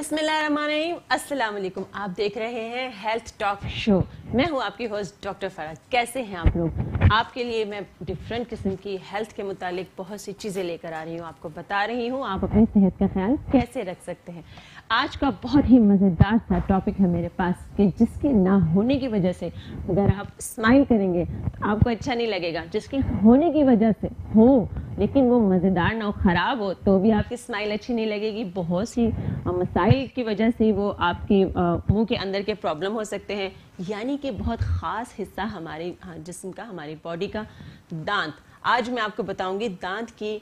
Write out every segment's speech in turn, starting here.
बिस्मिल्लाहिर्रहमानिर्रहीम, अस्सलाम वालेकुम। आप देख रहे हैं हेल्थ टॉक शो। मैं हूं आपकी होस्ट डॉक्टर फराज। कैसे हैं आप लोग? आपके लिए मैं डिफरेंट किस्म की हेल्थ के मुतालिक बहुत सी चीज़ें लेकर आ रही हूं, आपको बता रही हूं आप अपनी सेहत का ख्याल कैसे रख सकते हैं। आज का बहुत ही मज़ेदार सा टॉपिक है मेरे पास कि जिसके ना होने की वजह से अगर आप स्माइल करेंगे तो आपको अच्छा नहीं लगेगा, जिसके होने की वजह से हो लेकिन वो मज़ेदार ना हो, ख़राब हो, तो भी आपकी स्माइल अच्छी नहीं लगेगी। बहुत सी मसाइल की वजह से वो आपकी मुंह के अंदर के प्रॉब्लम हो सकते हैं। यानी कि बहुत ख़ास हिस्सा हमारे जिस्म का, हमारी बॉडी का दांत। आज मैं आपको बताऊंगी दांत की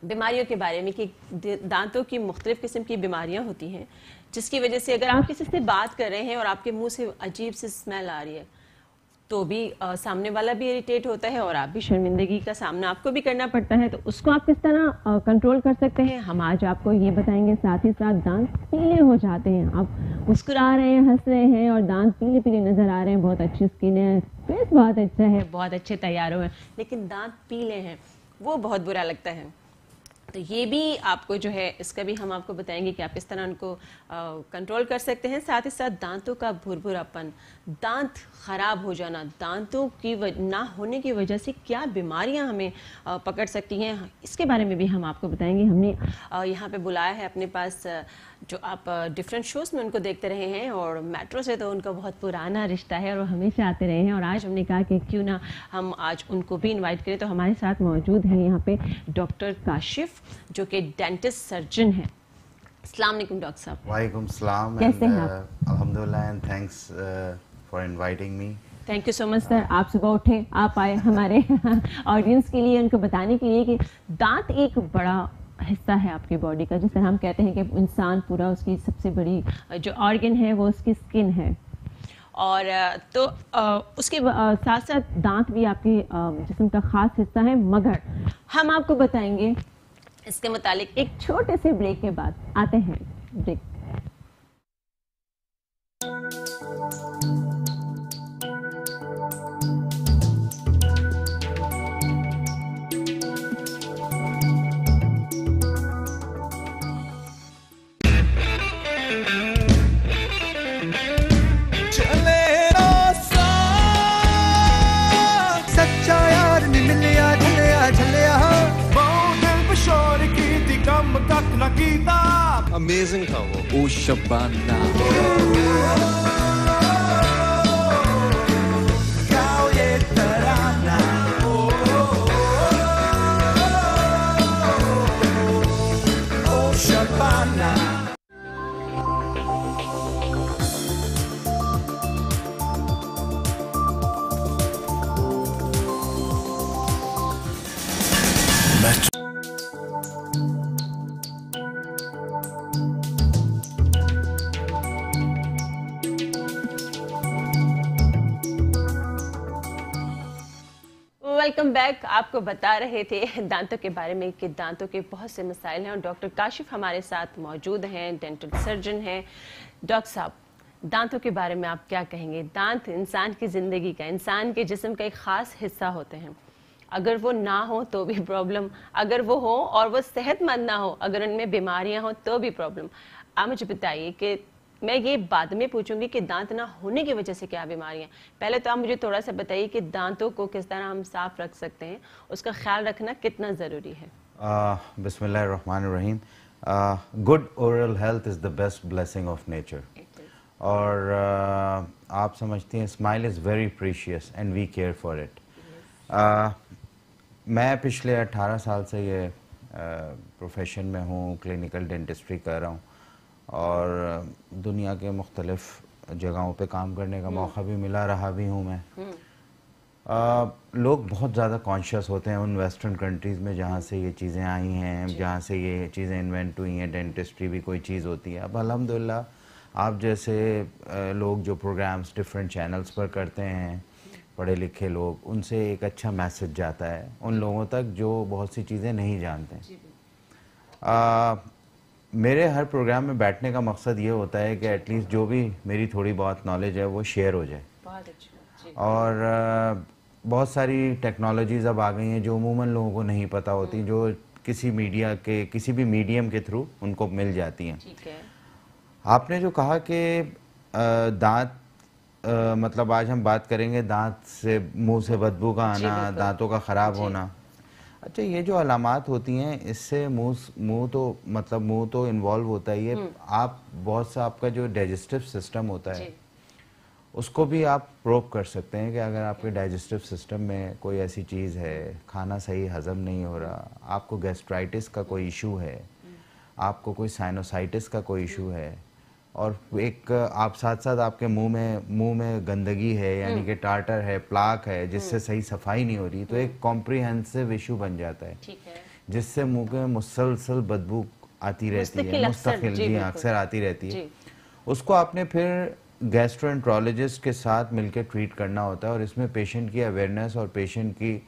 बीमारियों के बारे में कि दांतों की मुख्तलिफ किस्म की बीमारियां होती हैं, जिसकी वजह से अगर आप किसी से बात कर रहे हैं और आपके मुंह से अजीब सी स्मेल आ रही है तो भी सामने वाला भी इरिटेट होता है और आप भी शर्मिंदगी का सामना आपको भी करना पड़ता है। तो उसको आप किस तरह कंट्रोल कर सकते हैं, हम आज आपको ये बताएंगे। साथ ही साथ दांत पीले हो जाते हैं, आप मुस्कुरा रहे हैं, हंस रहे हैं और दांत पीले पीले नज़र आ रहे हैं, बहुत अच्छी स्किन है, फेस बहुत अच्छा है, बहुत अच्छे तैयार हुए हैं, लेकिन दांत पीले हैं, वो बहुत बुरा लगता है। तो ये भी आपको जो है, इसका भी हम आपको बताएंगे कि आप किस तरह उनको कंट्रोल कर सकते हैं। साथ ही साथ दांतों का भुरभुरापन, दांत ख़राब हो जाना, दांतों की ना होने की वजह से क्या बीमारियां हमें पकड़ सकती हैं, इसके बारे में भी हम आपको बताएंगे। हमने यहाँ पे बुलाया है अपने पास जो आप डिफरेंट शोज़ में उनको देखते रहे हैं और मेट्रो से तो उनका बहुत पुराना रिश्ता है और वो हमेशा आते रहे हैं, और आज हमने कहा कि क्यों ना हम आज उनको भी इनवाइट करें। तो हमारे साथ मौजूद हैं यहाँ पे डॉक्टर काशिफ, जो कि डेंटिस्ट सर्जन है। अस्सलाम वालेकुम डॉक्टर साहब। वालेकुम सलाम। कैसे हैं आप? अल्हम्दुलिल्लाह and thanks for inviting me. Thank you so much sir, आप सुबह उठे, आप आए हमारे ऑडियंस के लिए, उनको बताने के लिए कि दांत एक बड़ा हिस्सा है आपकी बॉडी का। जिस तरह हम कहते हैं कि इंसान पूरा, उसकी सबसे बड़ी जो ऑर्गन है वो उसकी स्किन है, और तो उसके साथ साथ दांत भी आपके जिस्म का ख़ास हिस्सा है। मगर हम आपको बताएंगे इसके मुतालिक एक छोटे से ब्रेक के बाद। आते हैं ब्रेक। Amazing था वो। ओ शबाना वेलकम बैक। आपको बता रहे थे दांतों के बारे में कि दांतों के बहुत से मसाइल हैं और डॉक्टर काशिफ हमारे साथ मौजूद हैं, डेंटल सर्जन हैं। डॉक्टर साहब, दांतों के बारे में आप क्या कहेंगे? दांत इंसान की ज़िंदगी का, इंसान के जिस्म का एक ख़ास हिस्सा होते हैं। अगर वो ना हो तो भी प्रॉब्लम, अगर वो हो और वो सेहतमंद ना हो, अगर उनमें बीमारियां हो तो भी प्रॉब्लम। आप मुझे बताइए कि मैं ये बाद में पूछूंगी कि दांत ना होने की वजह से क्या बीमारियां। पहले तो आप मुझे थोड़ा सा बताइए कि दांतों को किस तरह हम साफ रख सकते हैं, उसका ख्याल रखना कितना ज़रूरी है। बिस्मिल्लाहिर्रहमानिर्रहीम। Good oral health is the best blessing of nature. और आप समझती हैं smile is very precious and we care for it. मैं पिछले 18 साल से ये प्रोफेशन में हूँ, क्लिनिकल डेंटिस्ट्री कर रहा हूँ और दुनिया के मुख्तलिफ जगहों पे काम करने का मौका भी मिला, रहा भी हूँ मैं। लोग बहुत ज़्यादा कॉन्शियस होते हैं उन वेस्टर्न कंट्रीज़ में जहाँ से ये चीज़ें आई हैं, जहाँ से ये चीज़ें इन्वेंट हुई हैं। डेंटिस्ट्री भी कोई चीज़ होती है। अब अल्हम्दुलिल्लाह आप जैसे लोग जो प्रोग्राम्स डिफरेंट चैनल्स पर करते हैं, पढ़े लिखे लोग, उनसे एक अच्छा मैसेज जाता है उन लोगों तक जो बहुत सी चीज़ें नहीं जानते। मेरे हर प्रोग्राम में बैठने का मकसद ये होता है कि एटलीस्ट जो भी मेरी थोड़ी बहुत नॉलेज है वो शेयर हो जाए। बहुत अच्छा। और बहुत सारी टेक्नोलॉजीज़ अब आ गई हैं जो अमूमन लोगों को नहीं पता होती, जो किसी मीडिया के, किसी भी मीडियम के थ्रू उनको मिल जाती हैं। ठीक है। आपने जो कहा कि दांत मतलब आज हम बात करेंगे दांत से मुंह से बदबू का आना, दांतों का ख़राब होना। अच्छा, ये जो अलामात होती हैं इससे मुंह तो इन्वॉल्व होता ही है। आप बहुत सा आपका जो डाइजेस्टिव सिस्टम होता है उसको भी आप प्रोब कर सकते हैं कि अगर आपके डाइजेस्टिव सिस्टम में कोई ऐसी चीज़ है, खाना सही हजम नहीं हो रहा, आपको गैस्ट्राइटिस का कोई इशू है, आपको कोई साइनोसाइटिस का कोई इशू है, और एक आप साथ साथ आपके मुंह में गंदगी है, यानी कि टार्टर है, प्लाक है, जिससे सही सफाई नहीं हो रही, तो एक कॉम्प्रिहेंसिव इशू बन जाता है, जिससे मुंह में मुसलसल बदबू आती रहती है, मुस्तकिल जी अक्सर आती रहती है। उसको आपने फिर गैस्ट्रोएंट्रोलॉजिस्ट के साथ मिलकर ट्रीट करना होता है, और इसमें पेशेंट की अवेयरनेस और पेशेंट की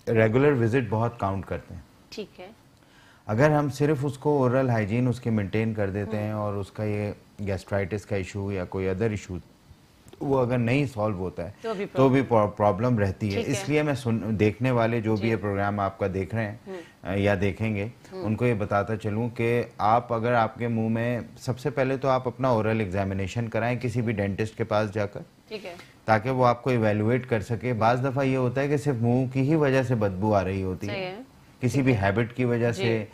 रेगुलर विजिट बहुत काउंट करते हैं। ठीक है। अगर हम सिर्फ उसको ओरल हाइजीन उसके मेंटेन कर देते हैं और उसका ये गैस्ट्राइटिस का इशू या कोई अदर इशू वो अगर नहीं सॉल्व होता है तो भी प्रॉब्लम रहती है। इसलिए मैं देखने वाले जो भी ये प्रोग्राम आपका देख रहे हैं या देखेंगे उनको ये बताता चलूँ कि आप अगर आपके मुंह में, सबसे पहले तो आप अपना ओरल एग्जामिनेशन कराएं किसी भी डेंटिस्ट के पास जाकर, ठीक है, ताकि वो आपको इवेलुएट कर सके। बाज़ दफ़ा ये होता है कि सिर्फ मुंह की ही वजह से बदबू आ रही होती है, किसी भी हैबिट की वजह से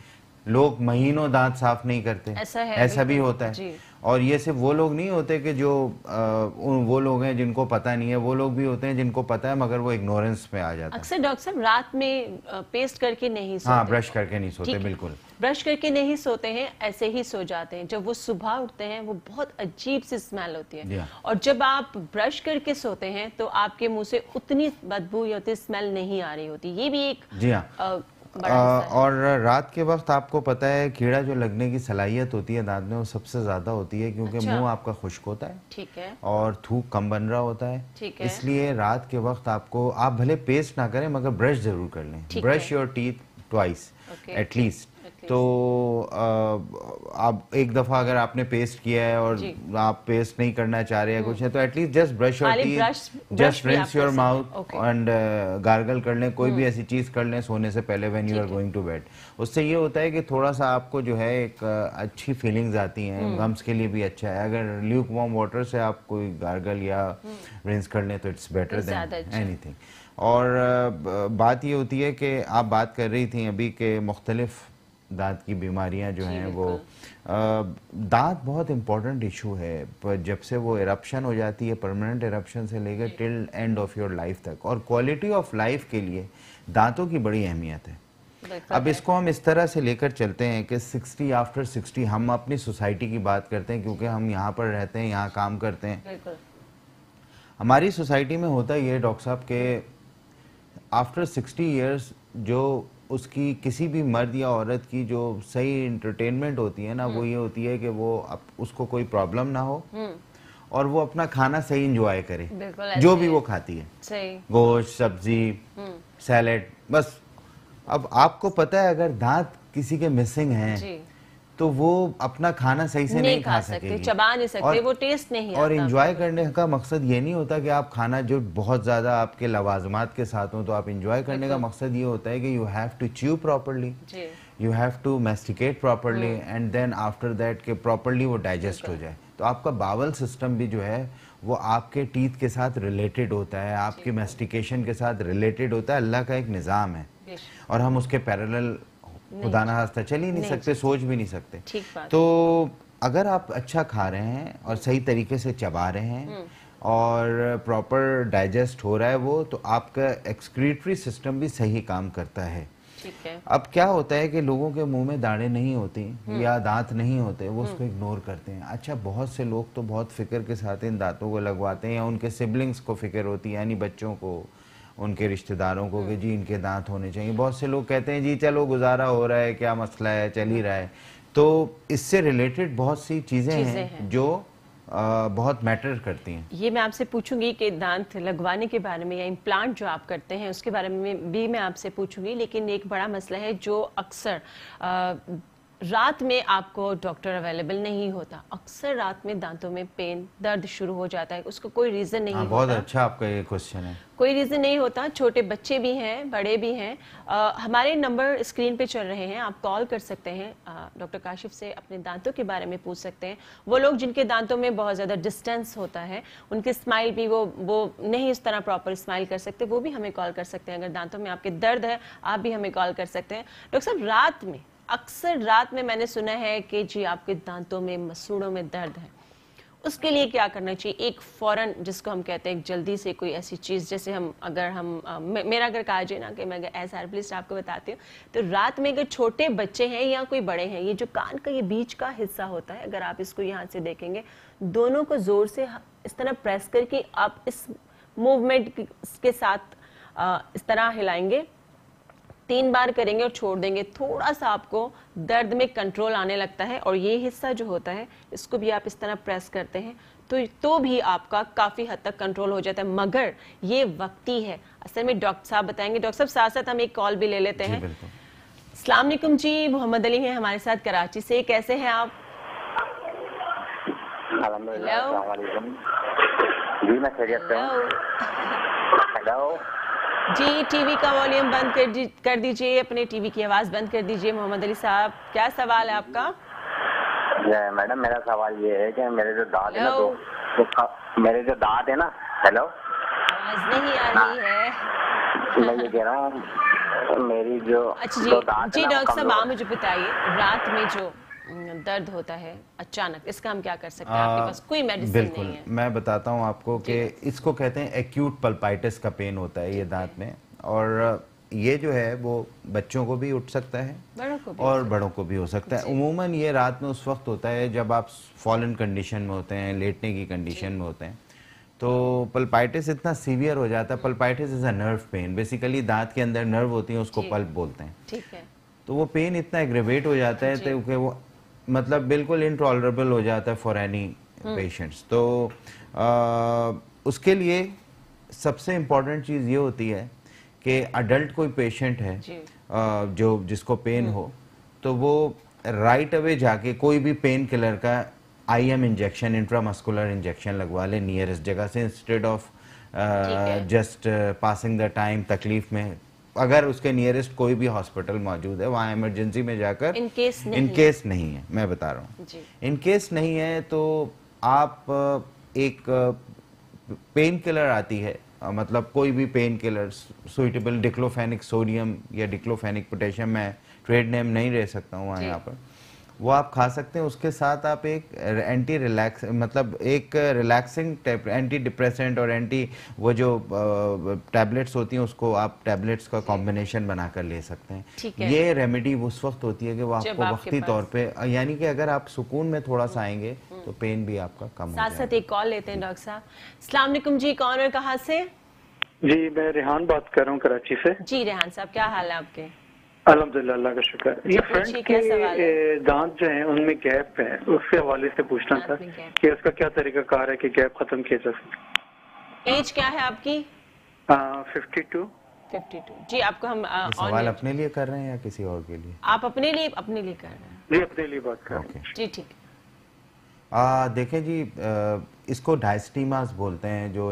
लोग महीनों दांत साफ नहीं करते, ऐसा भी होता है। और ये सिर्फ वो लोग नहीं होते कि जो वो लोग हैं जिनको पता नहीं है, वो लोग भी होते हैं जिनको पता है मगर वो इग्नोरेंस में आ जाता है। अक्सर डॉक्टर साहब रात में पेस्ट करके नहीं सोते। हाँ, ब्रश करके नहीं सोते, बिल्कुल ब्रश करके नहीं सोते हैं, ऐसे ही सो जाते हैं। जब वो सुबह उठते हैं वो बहुत अजीब सी स्मेल होती है, और जब आप ब्रश करके सोते हैं तो आपके मुंह से उतनी बदबू या उतनी स्मेल नहीं आ रही होती। ये भी एक जी हाँ। और रात के वक्त आपको पता है कीड़ा जो लगने की सलाहियत होती है दांत में वो सबसे ज्यादा होती है, क्योंकि मुंह आपका खुश्क होता है, ठीक है, और थूक कम बन रहा होता है, ठीक है। इसलिए रात के वक्त आपको, आप भले पेस्ट ना करें मगर ब्रश जरूर कर लें, brush your teeth twice at least. तो आप एक दफा अगर आपने पेस्ट किया है और आप पेस्ट नहीं करना चाह रहे हैं कुछ है, तो at least just brush your teeth, just rinse your mouth and gargle कर लें, कोई भी ऐसी चीज कर लें सोने से पहले when you are going to bed. उससे ये होता है कि थोड़ा सा आपको जो है एक अच्छी फीलिंग्स आती हैं, गम्स के लिए भी अच्छा है। अगर ल्यूक वार्म वाटर से आप कोई गार्गल या रिंस कर लें तो इट्स बेटर देन एनीथिंग। और बात ये होती है कि आप बात कर रही थी अभी के मुख्तलिफ दांत की बीमारियां जो हैं वो, दांत बहुत इम्पोर्टेंट इशू है, पर जब से वो इरप्शन हो जाती है, परमानेंट इरप्शन से लेकर till end of your life तक, और क्वालिटी ऑफ लाइफ के लिए दांतों की बड़ी अहमियत है। अब इसको हम इस तरह से लेकर चलते हैं कि 60 आफ्टर 60, हम अपनी सोसाइटी की बात करते हैं क्योंकि हम यहाँ पर रहते हैं, यहाँ काम करते हैं। हमारी सोसाइटी में होता ये है डॉक्टर साहब के आफ्टर 60 ईयर्स जो उसकी किसी भी मर्द या औरत की जो सही एंटरटेनमेंट होती है ना, वो ये होती है कि वो उसको कोई प्रॉब्लम ना हो और वो अपना खाना सही एंजॉय करे, जो भी वो खाती है, गोश्त, सब्जी, सैलेड, बस। अब आपको पता है अगर दांत किसी के मिसिंग हैं तो वो अपना खाना सही से नहीं खा सकते, चबा नहीं सकते, वो टेस्ट नहीं आता। और एंजॉय करने का मकसद ये नहीं होता कि आप खाना जो बहुत ज्यादा आपके लवाजमात के साथ हो तो आप एंजॉय करने का मकसद ये होता है कि you have to chew properly, you have to masticate properly, and then after that के प्रॉपर्ली वो डाइजेस्ट हो जाए। तो आपका बावल सिस्टम भी जो है वो आपके टीथ के साथ रिलेटेड होता है, आपके मैस्टिकेशन के साथ रिलेटेड होता है। अल्लाह का एक निज़ाम है और हम उसके पैरेलल खुदा ना खास्ता चल ही नहीं सकते, सोच भी नहीं सकते। तो अगर आप अच्छा खा रहे हैं और सही तरीके से चबा रहे हैं और प्रॉपर डाइजेस्ट हो रहा है वो, तो आपका एक्सक्रीटरी सिस्टम भी सही काम करता है। अब क्या होता है कि लोगों के मुंह में दाढ़ें नहीं होती या दांत नहीं होते, वो उसको इग्नोर करते हैं। अच्छा, बहुत से लोग तो बहुत फिक्र के साथ इन दांतों को लगवाते हैं, या उनके सिबलिंग्स को फिक्र होती है, यानी बच्चों को, उनके रिश्तेदारों को कि जी इनके दांत होने चाहिए। बहुत से लोग कहते हैं जी चलो गुजारा हो रहा है, क्या मसला है, चल ही रहा है। तो इससे रिलेटेड बहुत सी चीज़ें हैं जो बहुत मैटर करती हैं। ये मैं आपसे पूछूंगी कि दांत लगवाने के बारे में या इम्प्लांट जो आप करते हैं उसके बारे में भी मैं आपसे पूछूंगी, लेकिन एक बड़ा मसला है जो अक्सर रात में आपको डॉक्टर अवेलेबल नहीं होता, अक्सर रात में दांतों में पेन दर्द शुरू हो जाता है, उसको कोई रीज़न नहीं होता। बहुत अच्छा आपका ये क्वेश्चन है। कोई रीज़न नहीं होता, छोटे बच्चे भी हैं, बड़े भी हैं। हमारे नंबर स्क्रीन पे चल रहे हैं, आप कॉल कर सकते हैं, डॉक्टर काशिफ से अपने दांतों के बारे में पूछ सकते हैं। वो लोग जिनके दांतों में बहुत ज़्यादा डिस्टेंस होता है, उनकी स्माइल भी वो नहीं इस तरह प्रॉपर स्माइल कर सकते, वो भी हमें कॉल कर सकते हैं। अगर दांतों में आपके दर्द है, आप भी हमें कॉल कर सकते हैं। डॉक्टर साहब, रात में अक्सर रात में मैंने सुना है कि जी आपके दांतों में मसूड़ों में दर्द है, उसके लिए क्या करना चाहिए? एक फौरन, जिसको हम कहते हैं जल्दी से कोई ऐसी चीज़, जैसे मेरा अगर कहा जाए ना कि मैं एज हेल्पलिस्ट आपको बताती हूँ, तो रात में अगर छोटे बच्चे हैं या कोई बड़े हैं, ये जो कान का ये बीच का हिस्सा होता है, अगर आप इसको यहाँ से देखेंगे, दोनों को जोर से इस तरह प्रेस करके आप इस मूवमेंट के साथ इस तरह हिलाएंगे, 3 बार करेंगे और छोड़ देंगे, थोड़ा सा आपको दर्द में कंट्रोल आने लगता है। और ये हिस्सा जो होता है, इसको भी आप इस तरह प्रेस करते हैं तो भी आपका काफ़ी हद तक कंट्रोल हो जाता है, मगर ये वक्ती है। असल में डॉक्टर साहब बताएंगे। डॉक्टर साहब, साथ साथ हम एक कॉल भी ले लेते हैं। अस्सलाम वालेकुम जी, मोहम्मद अली हैं हमारे साथ कराची से, कैसे हैं आप? जी मैं खैरियत से हूं। हेलो जी, टीवी का वॉल्यूम बंद कर दीजिए, अपने टीवी की आवाज़ बंद कर दीजिए। मोहम्मद अली साहब, क्या सवाल है आपका? मैडम, मेरा सवाल ये है कि मेरे जो दांत है ना, मेरे जो दांत है ना, हेलो, आवाज़ नहीं आ रही है। मैं ये कह रहा हूँ, मेरी जो अच्छा जी, दांत जी डॉक्टर साहब, आप मुझे बताइए, रात में जो दर्द होता है अचानक, इसका हम क्या कर सकते हैं? आपके पास कोई मेडिसिन नहीं है? मैं बताता हूँ आपको कि इसको कहते हैं एक्यूट पल्पाइटिस का पेन होता है ये दांत में, और ये जो है वो बच्चों को भी उठ सकता है, बड़ों को भी हो सकता है। उमूमन ये रात में उस वक्त होता है जब आप फॉलन कंडीशन में होते हैं, लेटने की कंडीशन में होते हैं, तो पल्पाइटिस इतना सीवियर हो जाता है। Pulpitis is a nerve pain, basically दांत के अंदर नर्व होती है, उसको पल्प बोलते हैं। ठीक है। तो वो पेन इतना एग्रेवेट हो जाता है कि वो मतलब बिल्कुल इनटॉलरेबल हो जाता है फॉर एनी पेशेंट्स। तो उसके लिए सबसे इम्पोर्टेंट चीज़ ये होती है कि अडल्ट कोई पेशेंट है जिसको पेन हो, तो वो राइट अवे जाके कोई भी पेन किलर का IM इंजेक्शन, इंट्रामस्कुलर इंजेक्शन लगवा ले नियरेस्ट जगह से, instead of just passing the time तकलीफ में। अगर उसके नियरेस्ट कोई भी हॉस्पिटल मौजूद है, वहाँ इमरजेंसी में जाकर, इन केस नहीं है, मैं बता रहा हूँ, इन केस नहीं है तो आप एक पेन किलर आती है, मतलब कोई भी pain killer suitable, diclofenac sodium या डिक्लोफेनिक पोटेशियम, मैं ट्रेड नेम नहीं ले सकता हूँ वहाँ, यहाँ पर वो आप खा सकते हैं। उसके साथ आप एक एंटी रिलैक्स, मतलब एक रिलैक्सिंग एंटी डिप्रेसेंट और एंटी वो जो टैबलेट्स होती हैं, उसको आप टैबलेट्स का कॉम्बिनेशन बनाकर ले सकते हैं। ये रेमेडी उस वक्त होती है कि वो आपको वक्ती तौर पे, यानी कि अगर आप सुकून में थोड़ा सा आएंगे तो पेन भी आपका कम हो जाएगा। साथ साथ एक कॉल लेते हैं डॉक्टर साहब। अस्सलाम वालेकुम जी, कौन और कहाँ से? जी मैं रेहान बात कर रहा हूँ कराची से। जी रेहान साहब, क्या हाल है आपके? अल्हम्दुलिल्लाह, अल्लाह का शुक्र। ये फ्रंट के दांत जो हैं उनमें गैप है, उसके हवाले से पूछना था कि उसका क्या तरीका कार है कि गैप खत्म किया जा सके। एज क्या है आपकी? 52। जी, आपको हम सवाल अपने लिए कर रहे हैं या किसी और के लिए? आप अपने लिए कर रहे हैं? जी अपने लिए बात कर रहे हैं। जी ठीक है। देखें जी, इसको डायस्टीमास बोलते हैं, जो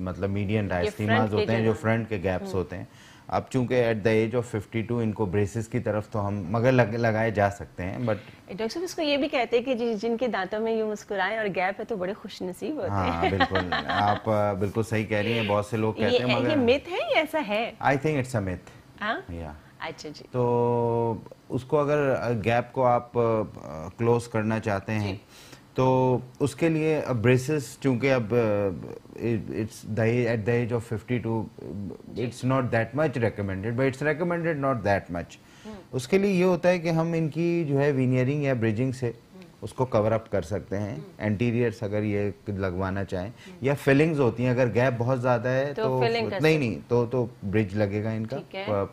मतलब मीडियन डायस्टीमास होते हैं, जो फ्रंट के गैप्स होते हैं। अब चूंकि एट द एज ऑफ 52 इनको ब्रेसेस की तरफ तो हम मगर लगाए जा सकते हैं, बट डॉक्टर साहब इसको ये भी कहते हैं कि जिनके दांतों में यूं मुस्कुराएं और गैप है तो बड़े खुशनसीब होते हैं। हाँ बिल्कुल, आप बिल्कुल सही कह रही हैं। बहुत से लोग कहते हैं, मगर ये मिथ है या ऐसा है? I think it's a myth. या अच्छा जी। तो उसको अगर गैप को आप क्लोज करना चाहते हैं तो उसके लिए ब्रेसेस, चूंकि अब it's at the age of 52, it's not that much recommended, but it's recommended not that much. उसके लिए ये होता है कि हम इनकी जो है वीनियरिंग या ब्रिजिंग से उसको कवर अप कर सकते हैं। एंटीरियर्स अगर ये लगवाना चाहें, या फिलिंग्स होती हैं, अगर गैप बहुत ज़्यादा है तो नहीं तो ब्रिज लगेगा इनका,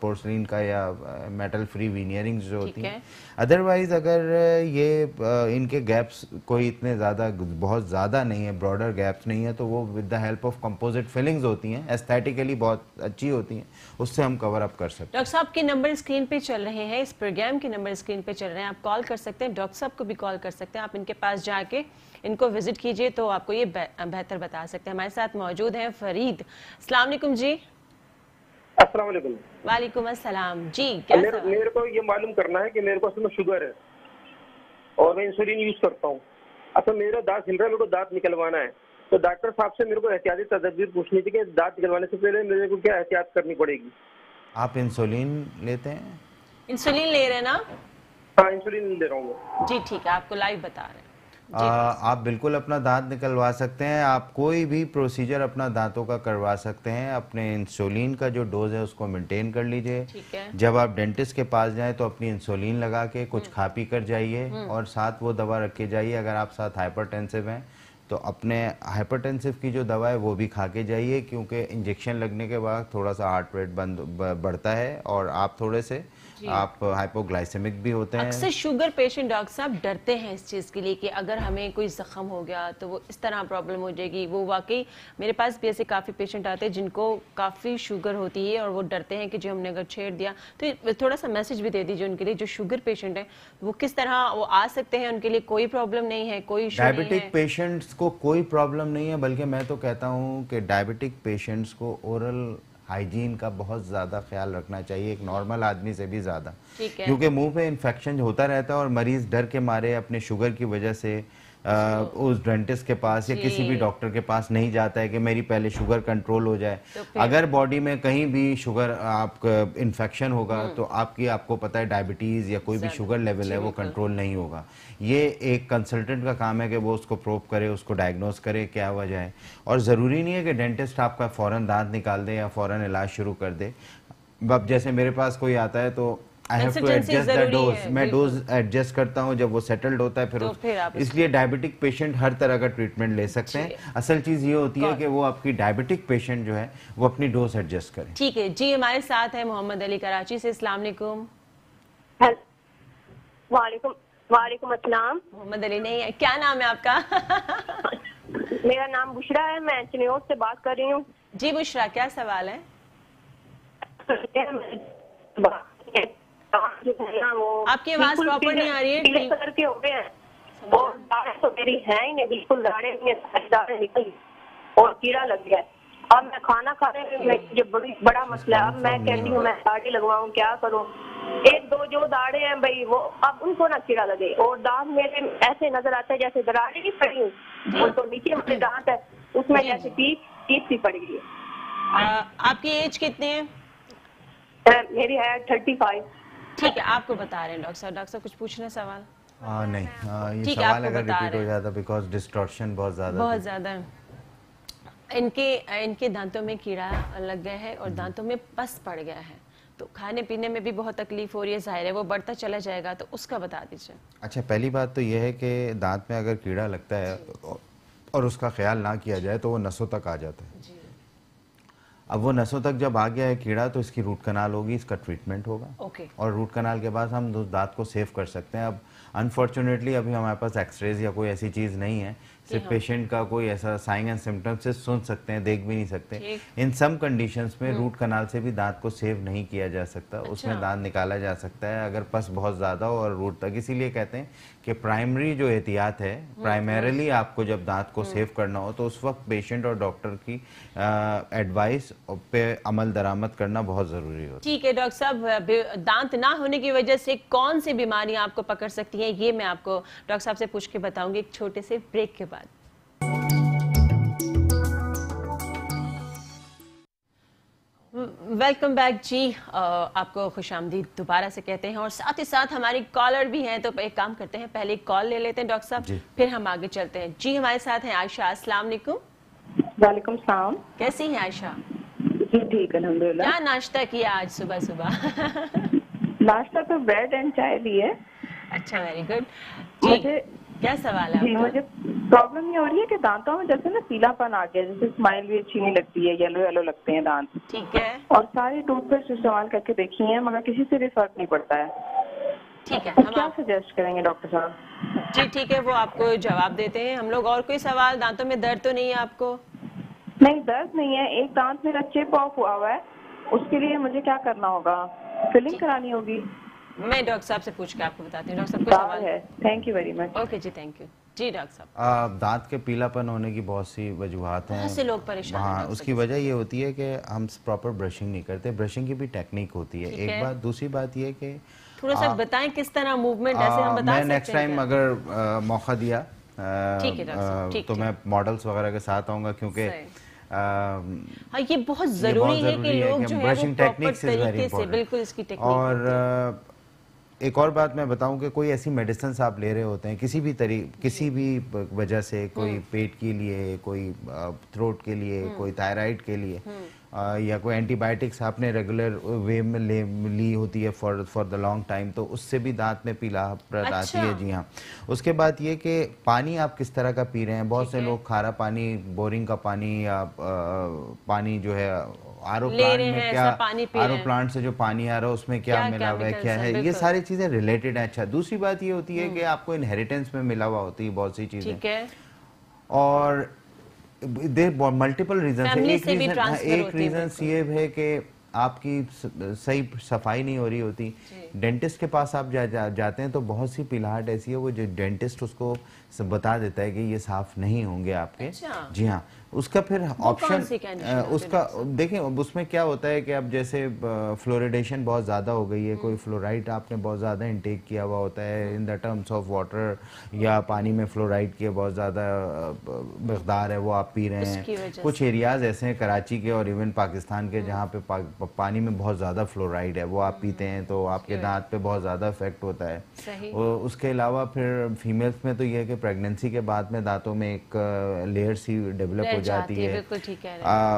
पोर्सलिन का या मेटल फ्री वीनियरिंग्स जो होती हैं। अदरवाइज अगर ये इनके गैप्स कोई इतने ज़्यादा बहुत ज़्यादा नहीं है, ब्रॉडर गैप्स नहीं है, तो वो with the help of composite fillings होती हैं, एस्थेटिकली बहुत अच्छी होती हैं, उससे हम कवर अप कर सकते हैं। डॉक्टर साहब के नंबर स्क्रीन पे चल रहे हैं, इस प्रोग्राम के नंबर स्क्रीन पे चल रहे हैं, आप कॉल कर सकते हैं, डॉक्टर साहब को भी कॉल कर सकते हैं, आप इनके पास जाके इनको विजिट कीजिए तो आपको ये बेहतर बता सकते हैं। हमारे साथ मौजूद हैं फरीद। अस्सलाम वालेकुम जी। अस्सलाम वालेकुम। वालेकुम अस्सलाम जी। क्या मेरे को ये मालूम करना है कि मेरे को असल में शुगर है और मैं इंसुलिन यूज करता हूँ। अच्छा, मेरा दांत हिल रहा है, मेरे को दांत निकलवाना है, तो डॉक्टर साहब से मेरे को एहतियाती तदबीर पूछनी थी कि दांत निकलवाने से पहले मेरे को क्या एहतियात करनी पड़ेगी। आप इंसुलिन लेते हैं? इंसुलिन ले रहे हैं ना? हाँ, इंसुलिन ले रहा हूँ जी। ठीक है, आपको लाइव बता रहे हैं। आप बिल्कुल अपना दांत निकलवा सकते हैं, आप कोई भी प्रोसीजर अपना दांतों का करवा सकते हैं। अपने इंसुलिन का जो डोज है उसको मेंटेन कर लीजिए। जब आप डेंटिस्ट के पास जाएं तो अपनी इंसुलिन लगा के कुछ खा पी कर जाइए और साथ वो दवा रख के जाइए। अगर आप साथ हाइपरटेंसिव हैं तो अपने हाइपरटेंसिव की जो दवा है वो भी खा के जाइए, क्योंकि इंजेक्शन लगने के बाद थोड़ा सा हार्ट रेट बढ़ता है और आप थोड़े से आप हाइपोग्लाइसेमिक भी होते हैं। अक्सर शुगर पेशेंट डॉक्टर साहब डरते हैं इस चीज़ के लिए कि अगर हमें कोई जख्म हो गया तो वो इस तरह प्रॉब्लम हो जाएगी। वो वाकई मेरे पास भी ऐसे काफ़ी पेशेंट आते हैं जिनको काफ़ी शुगर होती है और वो डरते हैं कि जो हमने अगर छेड़ दिया तो थोड़ा सा मैसेज भी दे दीजिए उनके लिए, जो शुगर पेशेंट है वो किस तरह वो आ सकते हैं, उनके लिए कोई प्रॉब्लम नहीं है, कोई इशू नहीं है। डायबिटिक पेशेंट्स को कोई प्रॉब्लम नहीं है, बल्कि मैं तो कहता हूँ कि डायबिटिक पेशेंट्स को ओरल हाइजीन का बहुत ज़्यादा ख्याल रखना चाहिए, एक नॉर्मल आदमी से भी ज़्यादा, क्योंकि मुंह पे इन्फेक्शन होता रहता है और मरीज़ डर के मारे अपने शुगर की वजह से उस डेंटिस्ट के पास या किसी भी डॉक्टर के पास नहीं जाता है कि मेरी पहले शुगर कंट्रोल हो जाए। तो अगर बॉडी में कहीं भी शुगर आपका इन्फेक्शन होगा तो आपको पता है डायबिटीज़ या कोई भी शुगर लेवल है वो कंट्रोल नहीं होगा। ये एक कंसल्टेंट का काम है कि वो उसको प्रोब करे, उसको डायग्नोस करे क्या वजह है, और ज़रूरी नहीं है कि डेंटिस्ट आपका फ़ौरन दांत निकाल दे या फ़ौरन इलाज शुरू कर दे। अब जैसे मेरे पास कोई आता है तो I have to adjust the dose, मैं डोज एडजस्ट करता हूँ, जब वो सेटल्ड होता है फिर इसलिए डायबिटिक पेशेंट हर तरह का ट्रीटमेंट ले सकते हैं। असल चीज़ ये होती है कि वो आपकी डायबिटिक पेशेंट जो है वो अपनी डोज एडजस्ट करें। ठीक है जी। हमारे साथ है मोहम्मद अली कराची से। अस्सलाम वालेकुम। वालेकुम अस्सलाम। मोहम्मद अली नहीं है, क्या नाम है आपका? मेरा नाम बुशरा है, मैं चिन्योट से बात कर रही हूँ। जी बुशरा, क्या सवाल है? आपकी आवाज प्रॉपर नहीं आ रही है। पीले कलर के हो गए हैं और दाढ़ें तो मेरी है ही नहीं, बिल्कुल दाढ़ें निकली और कीड़ा लग गया। अब मैं खाना खाने में ये बड़ा मसला है। अब मैं कहती हूँ मैं दाढ़ी लगवाऊँ, क्या करूँ? एक दो जो दाढ़े हैं भाई वो अब उनको ना कीड़ा लगे, और दांत मेरे ऐसे नजर आते हैं जैसे दरारें नहीं पड़ी हूँ, और तो नीचे वाले दांत है उसमें जैसे टीप सी पड़ गई है। आपकी एज कितनी है? मेरी है 35। ठीक है, आपको बता रहे हैं डॉक्टर साहब। डॉक्टर साहब कुछ पूछना सवाल? नहीं, ये सवाल अगर रिपीट हो जाता बिकॉज डिस्टॉर्शन बहुत ज़्यादा इनके दांतों में कीड़ा लग गया है और दांतों में पस पड़ गया है, तो खाने पीने में भी बहुत तकलीफ हो रही है, जाहिर है वो बढ़ता चला जाएगा, तो उसका बता दीजिए। अच्छा, पहली बात तो यह है कि दांत में अगर कीड़ा लगता है और उसका ख्याल ना किया जाए तो वो नसों तक आ जाता है। अब वो नसों तक जब आ गया है कीड़ा तो इसकी रूट कनाल होगी, इसका ट्रीटमेंट होगा और रूट कनाल के बाद हम दांत को सेव कर सकते हैं। अब अनफॉर्चुनेटली अभी हमारे पास एक्सरेज या कोई ऐसी चीज़ नहीं है, सिर्फ पेशेंट का कोई ऐसा साइन एंड सिम्टम्स से सुन सकते हैं, देख भी नहीं सकते। इन सम कंडीशंस में रूट कनाल से भी दांत को सेव नहीं किया जा सकता। उसमें दांत निकाला जा सकता है अगर पस बहुत ज़्यादा हो और रूट तक। इसीलिए कहते हैं कि प्राइमरी जो एहतियात है, प्राइमरीली आपको जब दांत को सेव करना हो तो उस वक्त पेशेंट और डॉक्टर की एडवाइस पे अमल दरामद करना बहुत ज़रूरी होता है। ठीक है डॉक्टर साहब, दांत ना होने की वजह से कौन सी बीमारियां आपको पकड़ सकती हैं, ये मैं आपको डॉक्टर साहब से पूछ के बताऊंगी एक छोटे से ब्रेक के बाद। वेलकम बैक जी। आपको खुशामदीद दोबारा से कहते हैं और साथ ही साथ हमारी कॉलर भी हैं, तो एक काम करते हैं पहले कॉल ले लेते हैं डॉक्टर साहब, फिर हम आगे चलते हैं। जी हमारे साथ हैं आयशा। अस्सलाम वालेकुम। वालेकुम सलाम। कैसी हैं आयशा? जी ठीक अल्हम्दुलिल्लाह। क्या नाश्ता किया आज सुबह सुबह? नाश्ता तो ब्रेड एंड चाय भी है। अच्छा, वेरी गुड। मुझे क्या सवाल है जी, आपका? मुझे प्रॉब्लम ये हो रही है कि दांतों में जैसे ना पीलापन आ गया, जैसे स्माइल भी अच्छी नहीं लगती है, येलो येलो लगते हैं दांत। ठीक है, और सारी टूथपेस्ट इस्तेमाल करके देखी है मगर किसी से भी फर्क नहीं पड़ता है। ठीक है, तो हम क्या आप सजेस्ट करेंगे डॉक्टर साहब? जी ठीक है, वो आपको जवाब देते हैं हम लोग। और कोई सवाल? दांतों में दर्द तो नहीं है आपको? नहीं, दर्द नहीं है, एक दांत मेरा चिप ऑफ हुआ हुआ है, उसके लिए मुझे क्या करना होगा? फिलिंग करानी होगी? मैं डॉक्टर साहब से पूछ के आपको बताती हूँ। डॉक्टर साहब कोई सवाल है? Thank you very much. Okay जी, थैंक यू जी। डॉक्टर साहब, दांत के पीलापन होने की बहुत सी वजूहत हैं। बहुत से लोग परेशान हैं हाँ, डॉक्टर उसकी वजह ये होती है कि हम प्रॉपर ब्रशिंग नहीं करते। ब्रशिंग की भी टेक्निक होती है, ठीक एक है। बात। दूसरी बात ये कि थोड़ा सा बताएं किस तरह मूवमेंट, ऐसे हम बता मैं सकते नेक्स्ट हैं टाइम क्या? अगर मौका दिया ठीक है डॉक्टर साहब, ठीक तो ठीक। मैं मॉडल्स वगैरह के साथ आऊँगा, क्योंकि सही। हाँ, ये बहुत जरूरी है कि लोग जो है वो brushing proper techniques is very तरीके से, इंपॉर्टेंट। बिल्कुल इसकी टेक्निक होती है। और एक और बात मैं बताऊं कि कोई ऐसी मेडिसिन आप ले रहे होते हैं किसी भी वजह से, कोई पेट के लिए, कोई थ्रोट के लिए, कोई थायराइड के लिए, या कोई एंटीबायोटिक्स आपने रेगुलर वे में ली होती है फॉर द लॉन्ग टाइम, तो उससे भी दांत में पीलापन आती है। जी हाँ। उसके बाद ये कि पानी आप किस तरह का पी रहे हैं। बहुत से लोग खारा पानी, बोरिंग का पानी, या पानी जो है आरओ प्लांट में, क्या आरओ प्लांट से जो पानी आ रहा है उसमें क्या मिला हुआ है, क्या है, ये सारी चीजें रिलेटेड है। अच्छा, दूसरी बात ये होती है कि आपको इनहेरिटेंस में मिला हुआ होती है बहुत सी चीजें, ठीक है, और देयर मल्टीपल रीजन है। एक रीजन ये है कि आपकी सही सफाई नहीं हो रही होती। डेंटिस्ट के पास आप जाते हैं तो बहुत सी पिलाहट ऐसी है, वो जो डेंटिस्ट उसको बता देता है कि ये साफ नहीं होंगे आपके। अच्छा। जी हाँ। उसका फिर ऑप्शन उसका देखें, उसमें क्या होता है कि अब जैसे फ्लोरिडेशन बहुत ज़्यादा हो गई है, कोई फ्लोराइड आपने बहुत ज़्यादा इनटेक किया हुआ होता है in the terms of water, या पानी में फ्लोराइड की बहुत ज़्यादा मकदार है वो आप पी रहे हैं। कुछ एरियाज़ ऐसे हैं कराची के और इवन पाकिस्तान के जहाँ पे पानी में बहुत ज़्यादा फ्लोराइड है, वो आप पीते हैं तो आपके दांत पे बहुत ज़्यादा इफेक्ट होता है। और उसके अलावा फिर फीमेल्स में तो ये है कि प्रेगनेंसी के बाद में दांतों में एक लेयर सी डेवलप हो जाती है,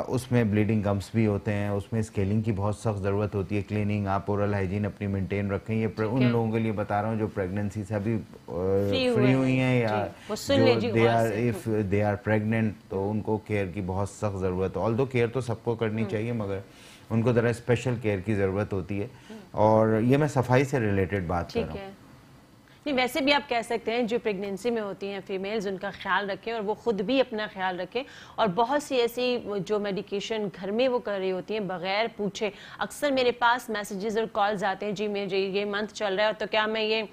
उसमें ब्लीडिंग गम्स भी होते हैं, उसमें स्केलिंग की बहुत सख्त ज़रूरत होती है। क्लीनिंग, आप ओरल हाइजीन अपनी मेंटेन रखें। ये उन लोगों के लिए बता रहा हूँ जो प्रेगनेंसी से अभी फ्री हुई हैं, या जो इफ दे आर प्रेग्नेंट, तो उनको केयर की बहुत सख्त ज़रूरत है। ऑल्दो केयर तो सबको करनी चाहिए, मगर उनको ज़रा स्पेशल केयर की ज़रूरत होती है। और ये मैं सफाई से रिलेटेड बात कर रहा हूँ। नहीं, वैसे भी आप कह सकते हैं जो प्रेगनेंसी में होती हैं फीमेल्स, उनका ख्याल रखें और वो खुद भी अपना ख्याल रखें। और बहुत सी ऐसी जो मेडिकेशन घर में वो कर रही होती हैं बगैर पूछे। अक्सर मेरे पास मैसेजेस और कॉल्स आते हैं, जी मुझे ये मंथ चल रहा है तो क्या मैं ये